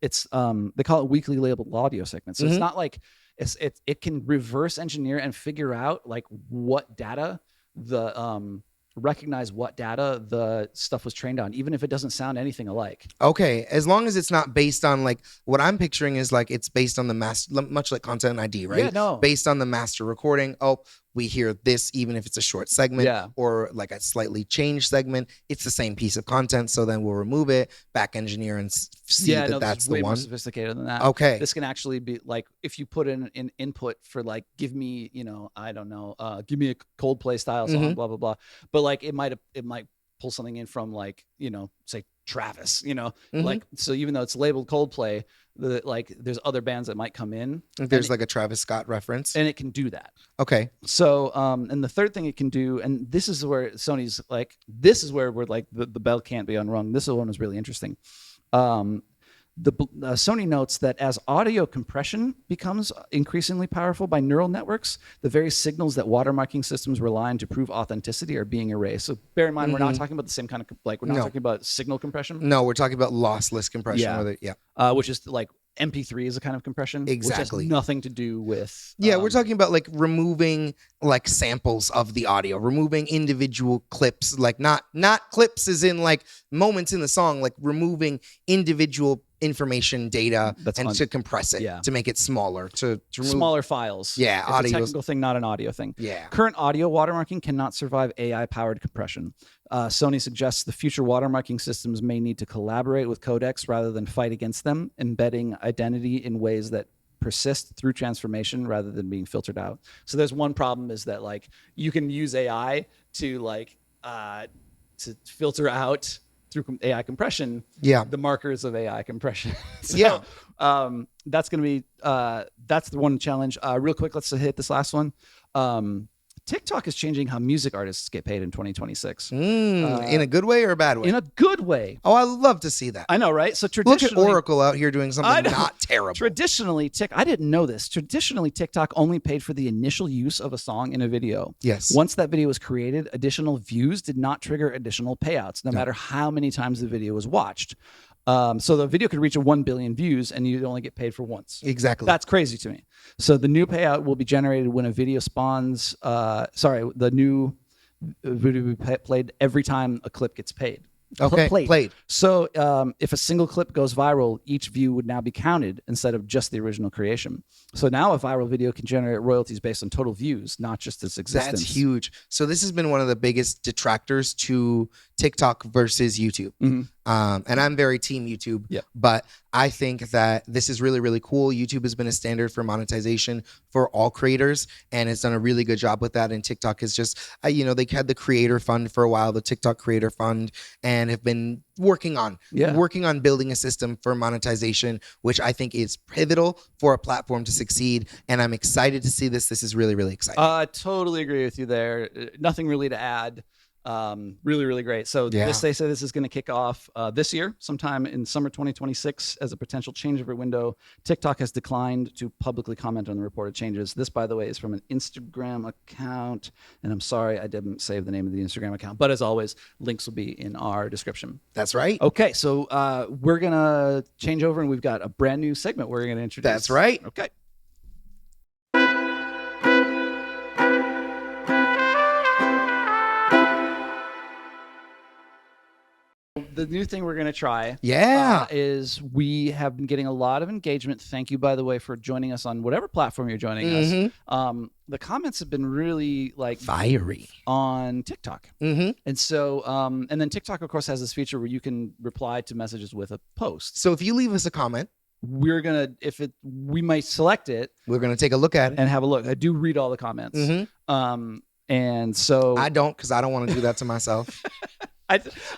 they call it weakly labeled audio segments. So it's not like, it can reverse engineer and figure out like what data recognize what data the stuff was trained on, even if it doesn't sound anything alike. Okay, as long as it's not based on like what I'm picturing is like it's based on the master, much like Content ID, right? Yeah, no. Based on the master recording. Oh, we hear this, even if it's a short segment Yeah. or like a slightly changed segment, it's the same piece of content. So then we'll remove it, back engineer, and see Yeah, that no, this that's is the way more one. sophisticated than that. Okay. This can actually be like, if you put in an input for like, give me, I don't know, give me a Coldplay style song, blah blah blah. But like, it might pull something in from like, say Travis, like, so even though it's labeled Coldplay, there's other bands that might come in. There's like a Travis Scott reference, and it can do that. Okay. So, and the third thing it can do, and this is where Sony's like, this is where we're like, the bell can't be unrung. This one was really interesting. Sony notes that as audio compression becomes increasingly powerful by neural networks, the very signals that watermarking systems rely on to prove authenticity are being erased. So bear in mind, we're not talking about the same kind of, like, we're not talking about signal compression. No, we're talking about lossless compression. Which is like MP3 is a kind of compression. Exactly. Which has nothing to do with. We're talking about like removing like samples of the audio, removing individual clips, like not clips as in like moments in the song, like removing individual information data to compress it, to make it smaller, to remove smaller files. Yeah, it's a technical thing, not an audio thing. Yeah. Current audio watermarking cannot survive AI-powered compression. Sony suggests the future watermarking systems may need to collaborate with codecs rather than fight against them, embedding identity in ways that persist through transformation rather than being filtered out. So there's one problem, is that like you can use AI to like to filter out through AI compression, the markers of AI compression. So, that's going to be, that's the one challenge. Real quick, let's hit this last one. TikTok is changing how music artists get paid in 2026. In a good way or a bad way? In a good way. Oh, I love to see that. I know, right? So traditionally, look at Oracle out here doing something not terrible. Traditionally, I didn't know this. Traditionally, TikTok only paid for the initial use of a song in a video. Yes. Once that video was created, additional views did not trigger additional payouts, no matter how many times the video was watched. So the video could reach 1 billion views and you'd only get paid for once. Exactly. That's crazy to me. So the new payout will be generated when a video spawns. The new video will be played every time a clip gets paid. Okay, played. So if a single clip goes viral, each view would now be counted instead of just the original creation. So now a viral video can generate royalties based on total views, not just its existence. That's huge. So this has been one of the biggest detractors to TikTok versus YouTube. And I'm very team YouTube, but I think that this is really, really cool. YouTube has been a standard for monetization for all creators and has done a really good job with that. And TikTok is just, they had the creator fund for a while, the TikTok creator fund, and have been working on building a system for monetization, which I think is pivotal for a platform to succeed. And I'm excited to see this. This is really, really exciting. I totally agree with you there. Nothing really to add. Really, really great. So they say this is going to kick off this year, sometime in summer 2026, as a potential changeover window. TikTok has declined to publicly comment on the reported changes. This, by the way, is from an Instagram account, and I'm sorry I didn't save the name of the Instagram account, but as always, links will be in our description. That's right. Okay, so we're going to change over, and we've got a brand new segment we're going to introduce. That's right. Okay. The new thing we're going to try is we have been getting a lot of engagement. Thank you, by the way, for joining us on whatever platform you're joining us. The comments have been really like fiery on TikTok. And so, and then TikTok, of course, has this feature where you can reply to messages with a post. So if you leave us a comment, we're going to, we might select it. We're going to take a look at it. And have a look. I do read all the comments. And so. I don't, because I don't want to do that to myself.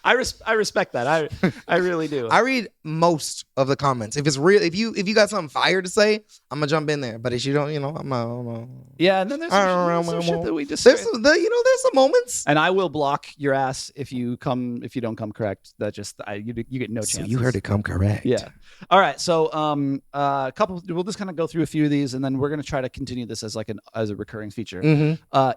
I respect that. I really do. I read most of the comments. If it's real, if you got something fire to say, I'm gonna jump in there. But if you don't, I'm yeah. And then there's some shit that we just there's some moments. And I will block your ass if you don't come correct. That just you get no chance. So you heard it come correct. Yeah. All right. So we'll just kind of go through a few of these, and then we're gonna try to continue this as a recurring feature.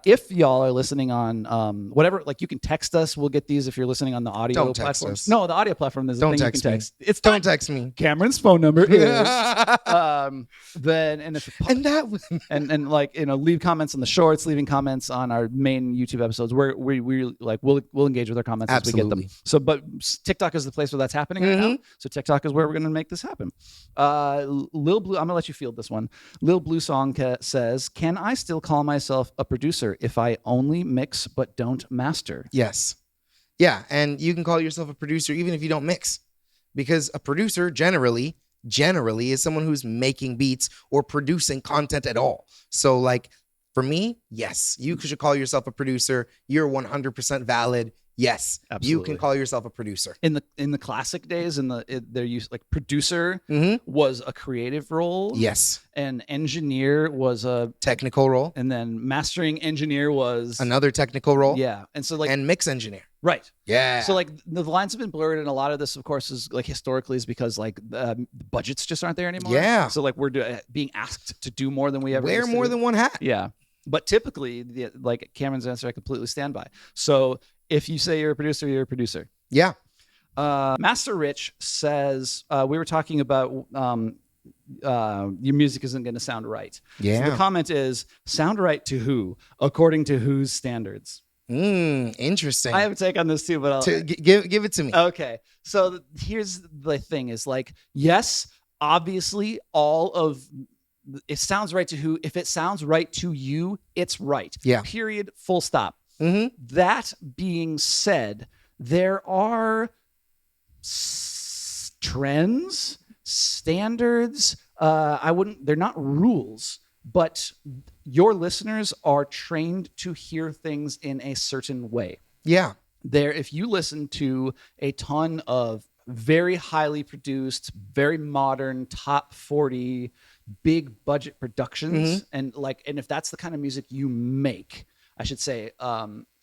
If y'all are listening on whatever, like you can text us. We'll get these if you're you're listening on the audio Don't text platform. us. No, the audio platform is the Don't thing you text can me. text. It's Don't not- text me. Cameron's phone number is then and if And that was and like, you know, leave comments on the shorts, leaving comments on our main YouTube episodes. We like we'll engage with our comments as we get them. Absolutely. So, but TikTok is the place where that's happening right now. So TikTok is where we're gonna make this happen. Lil Blue, I'm gonna let you field this one. Lil Blue Song says, "Can I still call myself a producer if I only mix but don't master?" yes. Yeah, and you can call yourself a producer even if you don't mix, because a producer generally is someone who's making beats or producing content at all. So like for me, yes, you should call yourself a producer. You're 100% valid. Yes, Absolutely. you can call yourself a producer. In the classic days, their use, like producer was a creative role. Yes. And engineer was a Technical role. and then mastering engineer was Another technical role. Yeah. And so like And mix engineer. right. Yeah. So like the lines have been blurred, and a lot of this, of course, is like historically is because like the budgets just aren't there anymore. Yeah. So like we're being asked to do more than we ever wear used to more do. than one hat. Yeah. But typically, like Cameron's answer, I completely stand by. So if you say you're a producer, you're a producer. Yeah. Master Rich says, we were talking about your music isn't going to sound right. Yeah. So the comment is, sound right to who? According to whose standards? Interesting. I have a take on this too, but I'll... give it to me. Okay. So here's the thing is like, yes, obviously all of it sounds right to who. If it sounds right to you, it's right. Yeah. Period. Full stop. Mm-hmm. That being said, there are trends, standards. They're not rules, but your listeners are trained to hear things in a certain way. Yeah. If you listen to a ton of very highly produced, very modern, top 40, big budget productions, and if that's the kind of music you make, I should say,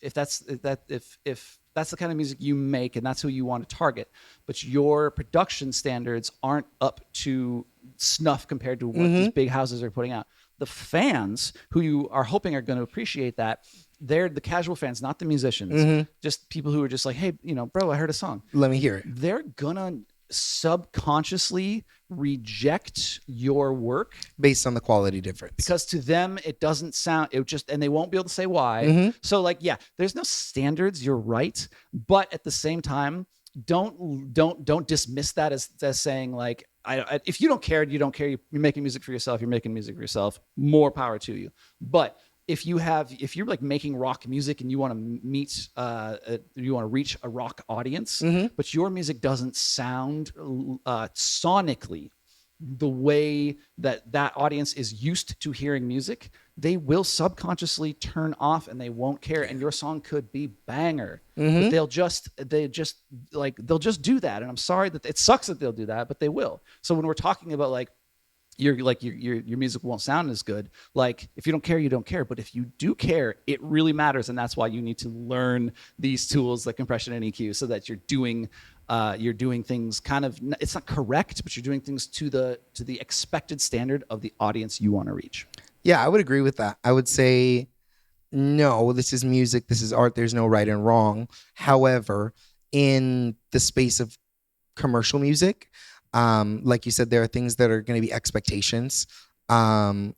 if that's the kind of music you make and that's who you want to target, but your production standards aren't up to snuff compared to what these big houses are putting out, the fans who you are hoping are going to appreciate that, they're the casual fans, not the musicians, just people who are just like, hey, bro, I heard a song. Let me hear it. They're gonna subconsciously reject your work based on the quality difference, because to them it doesn't sound, and they won't be able to say why. So like, yeah, there's no standards, you're right, but at the same time, don't dismiss that as saying like, if you don't care, you don't care. You're making music for yourself. You're making music for yourself. More power to you. But if you're like making rock music and you want to you want to reach a rock audience, but your music doesn't sound sonically the way that audience is used to hearing music, they will subconsciously turn off and they won't care. And your song could be banger, but they'll just do that. And I'm sorry that it sucks that they'll do that, but they will. So when we're talking about like, your music won't sound as good. Like if you don't care, you don't care. But if you do care, it really matters, and that's why you need to learn these tools like compression and EQ, so that you're doing things kind of, it's not correct, but you're doing things to the expected standard of the audience you want to reach. Yeah, I would agree with that. I would say, no, this is music, this is art. There's no right and wrong. However, in the space of commercial music, like you said, there are things that are going to be expectations. And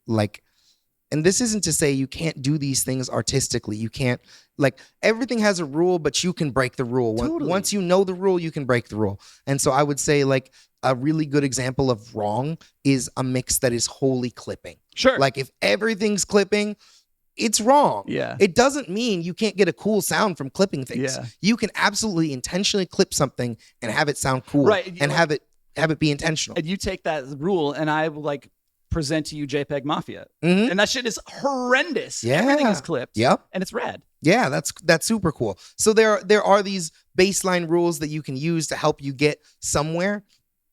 this isn't to say you can't do these things artistically. You can't, like, everything has a rule, but you can break the rule. Totally. Once you know the rule, you can break the rule. And so I would say like a really good example of wrong is a mix that is wholly clipping. Sure. Like if everything's clipping, it's wrong. Yeah. It doesn't mean you can't get a cool sound from clipping things. Yeah. You can absolutely intentionally clip something and have it sound cool. Right. And have it be intentional. And you take that rule and I like present to you JPEG Mafia. And that shit is horrendous. Yeah. Everything is clipped. Yep. And it's rad. Yeah, that's super cool. So there are these baseline rules that you can use to help you get somewhere.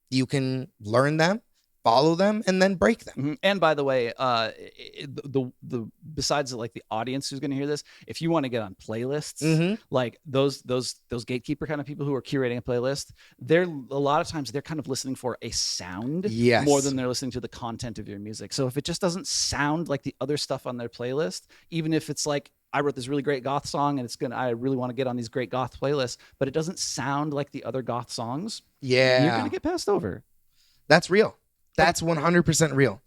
You can learn them, follow them, and then break them. And by the way, the besides like the audience who's going to hear this, if you want to get on playlists, like those gatekeeper kind of people who are curating a playlist, they're a lot of times they're kind of listening for a sound more than they're listening to the content of your music. So if it just doesn't sound like the other stuff on their playlist, even if it's like I wrote this really great goth song and I really want to get on these great goth playlists, but it doesn't sound like the other goth songs. Yeah. You're going to get passed over. That's real. That's 100% real.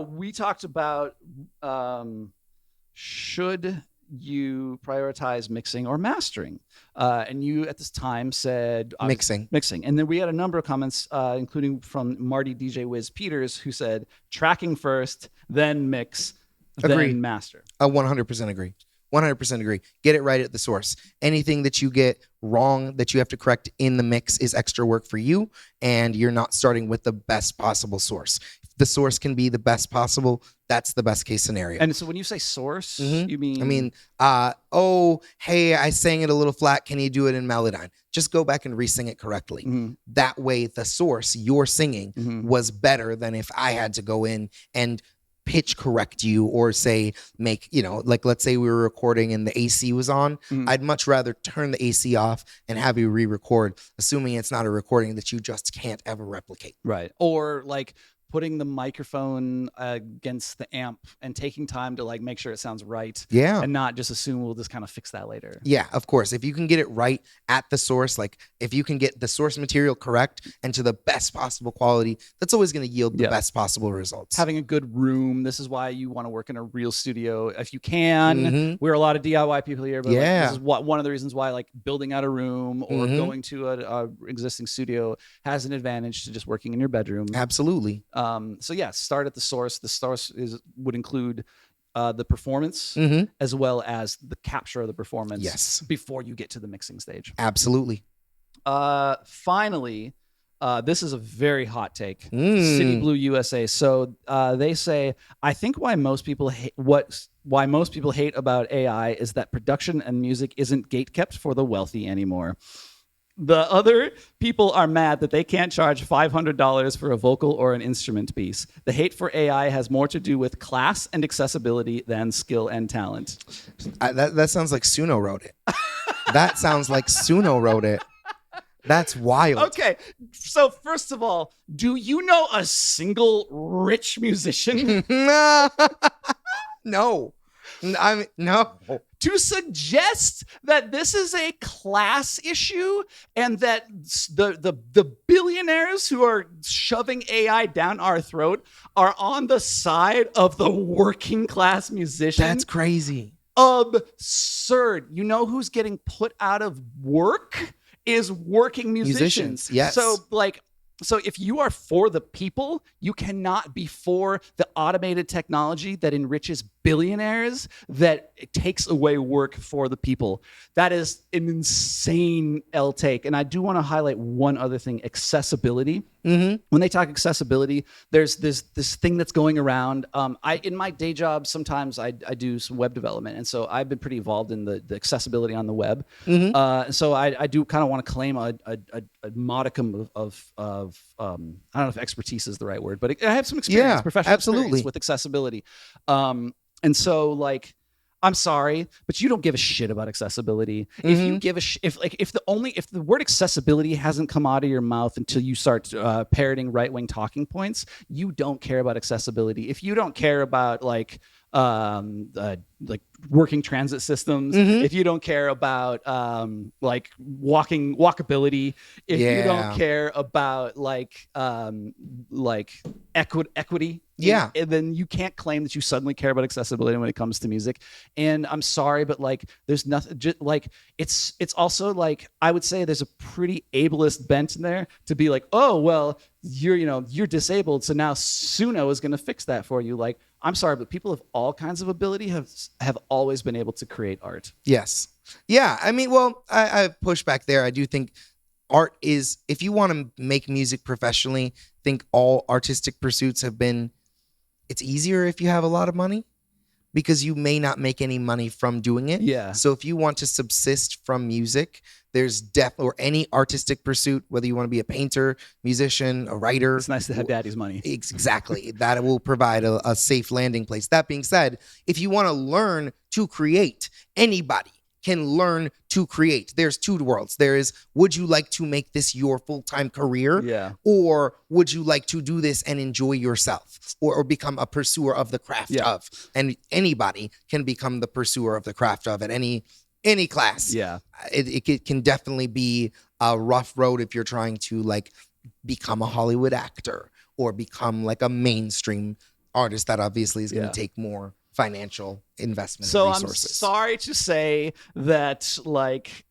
We talked about should you prioritize mixing or mastering? And you at this time said Mixing. And then we had a number of comments, including from Marty DJ Wiz Peters, who said tracking first, then mix, then master. I 100% agree. 100% agree. Get it right at the source. Anything that you get wrong that you have to correct in the mix is extra work for you, and you're not starting with the best possible source. If the source can be the best possible, that's the best case scenario. And so when you say source, you mean? I mean, hey, I sang it a little flat. Can you do it in Melodyne? Just go back and re-sing it correctly. That way, the source you're singing was better than if I had to go in and pitch correct you or say make, like let's say we were recording and the AC was on. I'd much rather turn the AC off and have you re-record, assuming it's not a recording that you just can't ever replicate. Right. Or like putting the microphone against the amp and taking time to like make sure it sounds right. Yeah. And not just assume we'll just kind of fix that later. Yeah, of course. If you can get it right at the source, like if you can get the source material correct and to the best possible quality, that's always going to yield the best possible results. Having a good room. This is why you want to work in a real studio if you can. We're a lot of DIY people here, but like, this is one of the reasons why like building out a room or going to a existing studio has an advantage to just working in your bedroom. Absolutely. So yeah, start at the source. The source would include the performance as well as the capture of the performance before you get to the mixing stage. Absolutely. Finally, this is a very hot take. City Blue USA. So they say, I think why most people hate about AI is that production and music isn't gatekept for the wealthy anymore. The other people are mad that they can't charge $500 for a vocal or an instrument piece. The hate for AI has more to do with class and accessibility than skill and talent. That sounds like Suno wrote it. That sounds like Suno wrote it. That's wild. Okay, so first of all, do you know a single rich musician? No. No. To suggest that this is a class issue and that the billionaires who are shoving AI down our throat are on the side of the working class musician. That's crazy. Absurd. You know who's getting put out of work is working musicians. Yes. So if you are for the people, you cannot be for the automated technology that enriches billionaires, that it takes away work for the people. That is an insane take. And I do want to highlight one other thing, accessibility. When they talk accessibility, there's this thing that's going around. In my day job, sometimes I do some web development. And so I've been pretty involved in the accessibility on the web. So I do kind of want to claim a modicum of I don't know if expertise is the right word, but I have some experience, professional experience with accessibility. And so like, I'm sorry, but you don't give a shit about accessibility. If you give if the word accessibility hasn't come out of your mouth until you start parroting right-wing talking points, you don't care about accessibility. If you don't care about like working transit systems, if you don't care about like walkability, if you don't care about like equity, and then you can't claim that you suddenly care about accessibility when it comes to music. And I'm sorry, but like there's nothing like it's also like I would say there's a pretty ableist bent in there to be like, oh well, you're disabled, so now Suno is going to fix that for you. Like, I'm sorry, but people of all kinds of ability have always been able to create art. Yes. Yeah. I mean, well, I push back there. I do think art is, if you want to make music professionally, think all artistic pursuits it's easier if you have a lot of money, because you may not make any money from doing it. Yeah. So if you want to subsist from music, there's or any artistic pursuit, whether you want to be a painter, musician, a writer. It's nice to have daddy's money. Exactly. That will provide a safe landing place. That being said, if you want to learn to create, anybody can learn to create. There's two worlds. There is, would you like to make this your full-time career? Yeah. Or would you like to do this and enjoy yourself, or become a pursuer of the craft of? And anybody can become the pursuer of the craft of at any class. Yeah. It can definitely be a rough road if you're trying to like become a Hollywood actor or become like a mainstream artist. That obviously is going to take more financial investment and resources. I'm sorry to say that like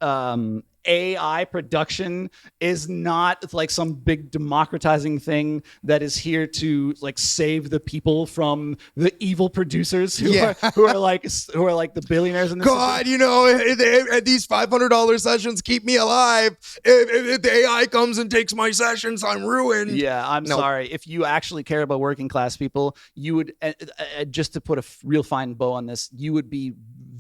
AI production is not like some big democratizing thing that is here to like save the people from the evil producers who are like the billionaires in this God, system. you know, these $500 sessions keep me alive. If the AI comes and takes my sessions, I'm ruined. Yeah, I'm sorry. If you actually care about working class people, you would just to put a real fine bow on this, you would be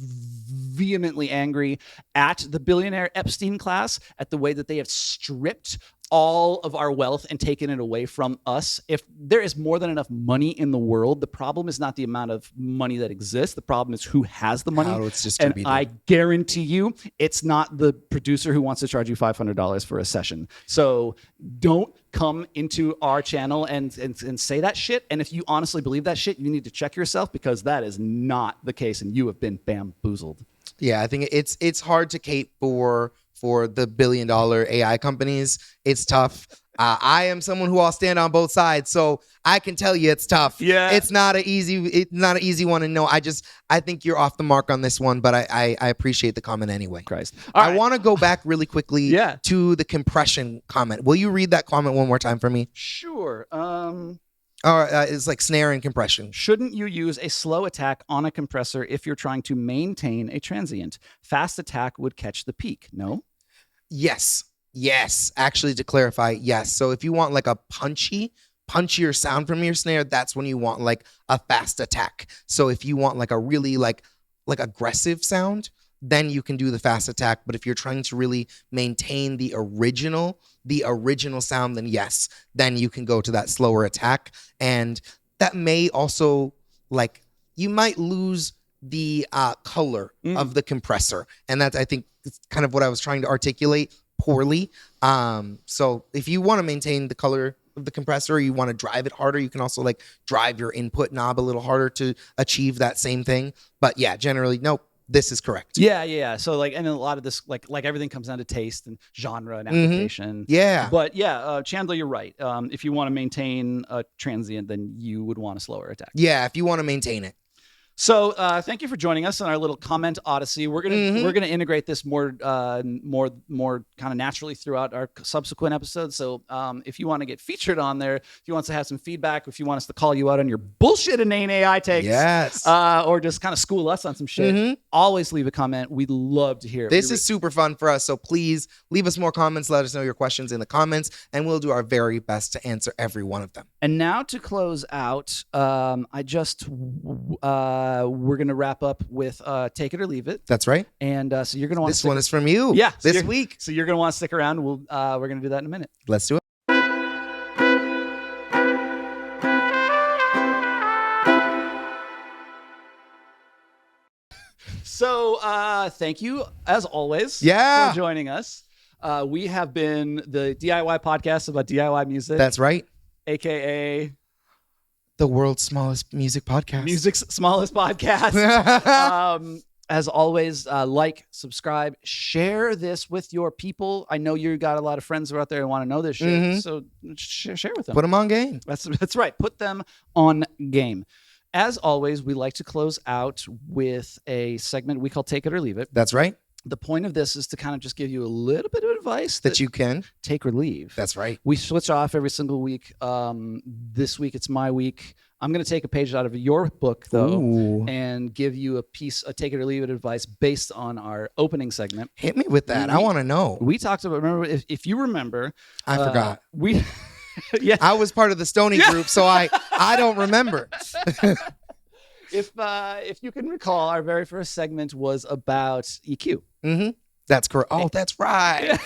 vehemently angry at the billionaire Epstein class, at the way that they have stripped all of our wealth and taken it away from us. If there is more than enough money in the world, the problem is not the amount of money that exists. The problem is who has the money. How it's distributed. And I guarantee you, it's not the producer who wants to charge you $500 for a session. So don't come into our channel and say that shit. And if you honestly believe that shit, you need to check yourself, because that is not the case, and you have been bamboozled. Yeah, I think it's hard to cape for the billion-dollar AI companies. It's tough. I am someone who I'll stand on both sides, so I can tell you it's tough. Yeah, it's not an easy one. And no, I think you're off the mark on this one, but I appreciate the comment anyway. Christ, I want to go back really quickly Yeah. to the compression comment. Will you read that comment one more time for me? Sure. It's like snare and compression. Shouldn't you use a slow attack on a compressor if you're trying to maintain a transient? Fast attack would catch the peak. No? Yes. Actually, to clarify, yes. So if you want like a punchier sound from your snare, that's when you want like a fast attack. So if you want like a really like aggressive sound, then you can do the fast attack. But if you're trying to really maintain the original sound, then yes, then you can go to that slower attack. And that may also, like, you might lose the color of the compressor. And that's, I think, kind of what I was trying to articulate poorly. So if you want to maintain the color of the compressor, you want to drive it harder, you can also like drive your input knob a little harder to achieve that same thing. But yeah, generally, nope. This is correct. Yeah. So like, and a lot of this, like everything comes down to taste and genre and application. Yeah. But yeah, Chandler, you're right. If you want to maintain a transient, then you would want a slower attack. Yeah, if you want to maintain it. So thank you for joining us on our little comment odyssey. We're gonna integrate this more kind of naturally throughout our subsequent episodes. So if you want to get featured on there, if you want us to have some feedback, if you want us to call you out on your bullshit inane AI takes, yes, or just kind of school us on some shit, always leave a comment. We'd love to hear it. This is super fun for us. So please leave us more comments. Let us know your questions in the comments, and we'll do our very best to answer every one of them. And now to close out, we're going to wrap up with Take It or Leave It. That's right. And so you're going to want this one is from you. Yeah. This week. So you're going to want to stick around. We're going to do that in a minute. Let's do it. So thank you, as always, for joining us. We have been the DIY podcast about DIY music. That's right. AKA... the world's smallest music podcast. Music's smallest podcast. As always, like, subscribe, share this with your people. I know you got a lot of friends who are out there who want to know this shit, so share with them. Put them on game. That's right. Put them on game. As always, we like to close out with a segment we call Take It or Leave It. That's right. The point of this is to kind of just give you a little bit of advice that you can take or leave. That's right. We switch off every single week. This week, it's my week. I'm going to take a page out of your book, though, and give you a take it or leave it advice based on our opening segment. Hit me with that. I want to know. We talked about, remember, if you remember. I forgot. Yeah. I was part of the Stony group, so I don't remember. If you can recall, our very first segment was about EQ. That's correct. Oh, that's right.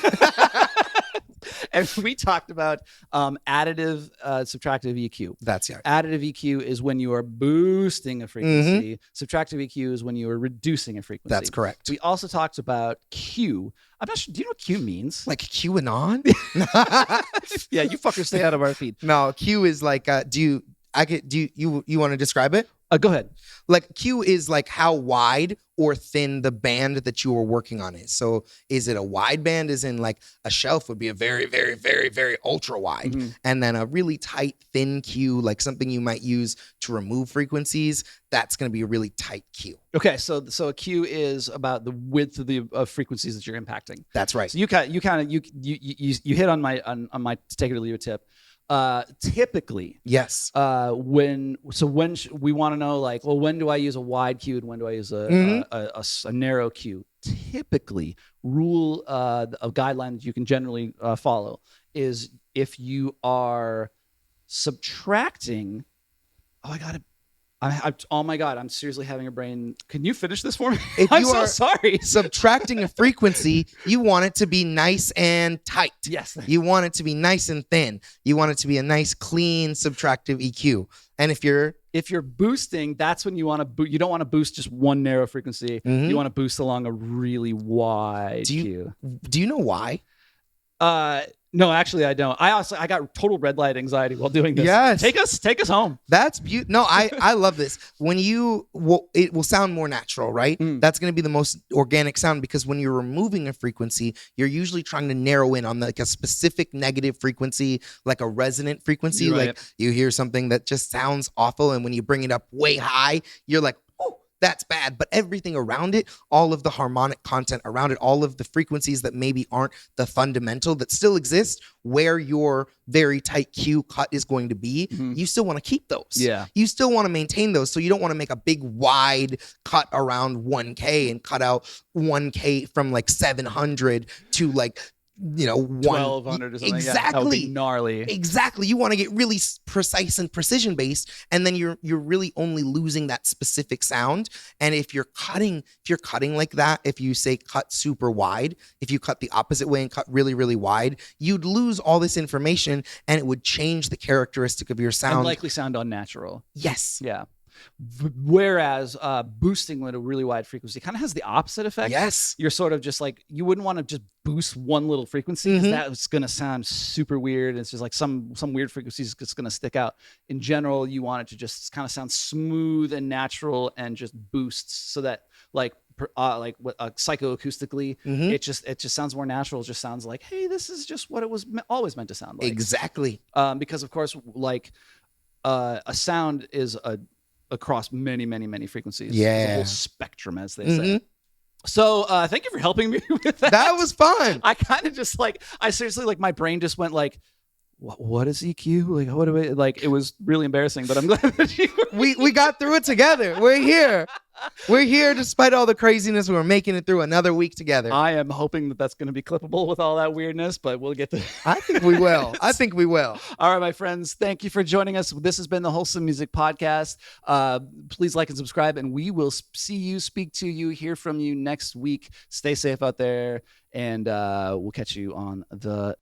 And we talked about additive subtractive EQ. That's right. Additive EQ is when you are boosting a frequency. Subtractive EQ is when you are reducing a frequency. That's correct. We also talked about Q. I'm not sure. Do you know what Q means? Like QAnon? Yeah, you fuckers stay out of our feed. No, Q is like, you want to describe it? Go ahead. Like Q is like how wide or thin the band that you are working on is. So is it a wide band, as in like a shelf would be a very, very, very, very ultra wide. And then a really tight, thin Q, like something you might use to remove frequencies, that's going to be a really tight Q. Okay, so a Q is about the width of the frequencies that you're impacting. That's right. So you hit on my take it or leave it tip. Typically, yes. When we want to know, like, well, when do I use a wide Q and when do I use a narrow Q? Typically, rule a guideline that you can generally follow is if you are subtracting. Oh, I got it. Oh my God, I'm seriously having a brain. Can you finish this for me? I'm so sorry. Subtracting a frequency, you want it to be nice and tight. Yes. You want it to be nice and thin. You want it to be a nice, clean, subtractive EQ. And if you're boosting, that's when you want to boost. You don't want to boost just one narrow frequency. You want to boost along a really wide Q. Do you know why? No, actually, I don't. I got total red light anxiety while doing this. Yes. Take us home. That's beautiful. No, I love this. When it will sound more natural, right? That's going to be the most organic sound, because when you're removing a frequency, you're usually trying to narrow in on like a specific negative frequency, like a resonant frequency. You're right. Like you hear something that just sounds awful, and when you bring it up way high, you're like, oh, that's bad. But everything around it, all of the harmonic content around it, all of the frequencies that maybe aren't the fundamental that still exist where your very tight Q cut is going to be, you still want to keep those. Yeah. You still want to maintain those. So you don't want to make a big wide cut around 1K and cut out 1K from like 700 to like, 1,200 or something. Exactly. Yeah, that would be gnarly. Exactly. You want to get really precise and precision based, and then you're really only losing that specific sound. And if you're cutting like that, if you say cut super wide, if you cut the opposite way and cut really, really wide, you'd lose all this information, and it would change the characteristic of your sound. And likely sound unnatural. Yes. Yeah. Whereas boosting with a really wide frequency kind of has the opposite effect. Yes. You're sort of just like, you wouldn't want to just boost one little frequency, because that's going to sound super weird. It's just like some weird frequencies that's going to stick out. In general, you want it to just kind of sound smooth and natural and just boosts, so that psychoacoustically, it just sounds more natural. It just sounds like, hey, this is just what it was always meant to sound like. Exactly. Because of course, like a sound is across many, many, many frequencies. Yeah. The whole spectrum, as they say. So thank you for helping me with that. That was fun. I kind of just I seriously, like, my brain just went like, what is EQ? Like, what do we, like, it was really embarrassing, but I'm glad that you we got through it together. We're here. We're here despite all the craziness. We're making it through another week together. I am hoping that that's going to be clippable with all that weirdness, but we'll get to I think we will. All right, my friends. Thank you for joining us. This has been the Wholesome Music Podcast. Please like and subscribe, and we will see you, speak to you, hear from you next week. Stay safe out there, and we'll catch you on the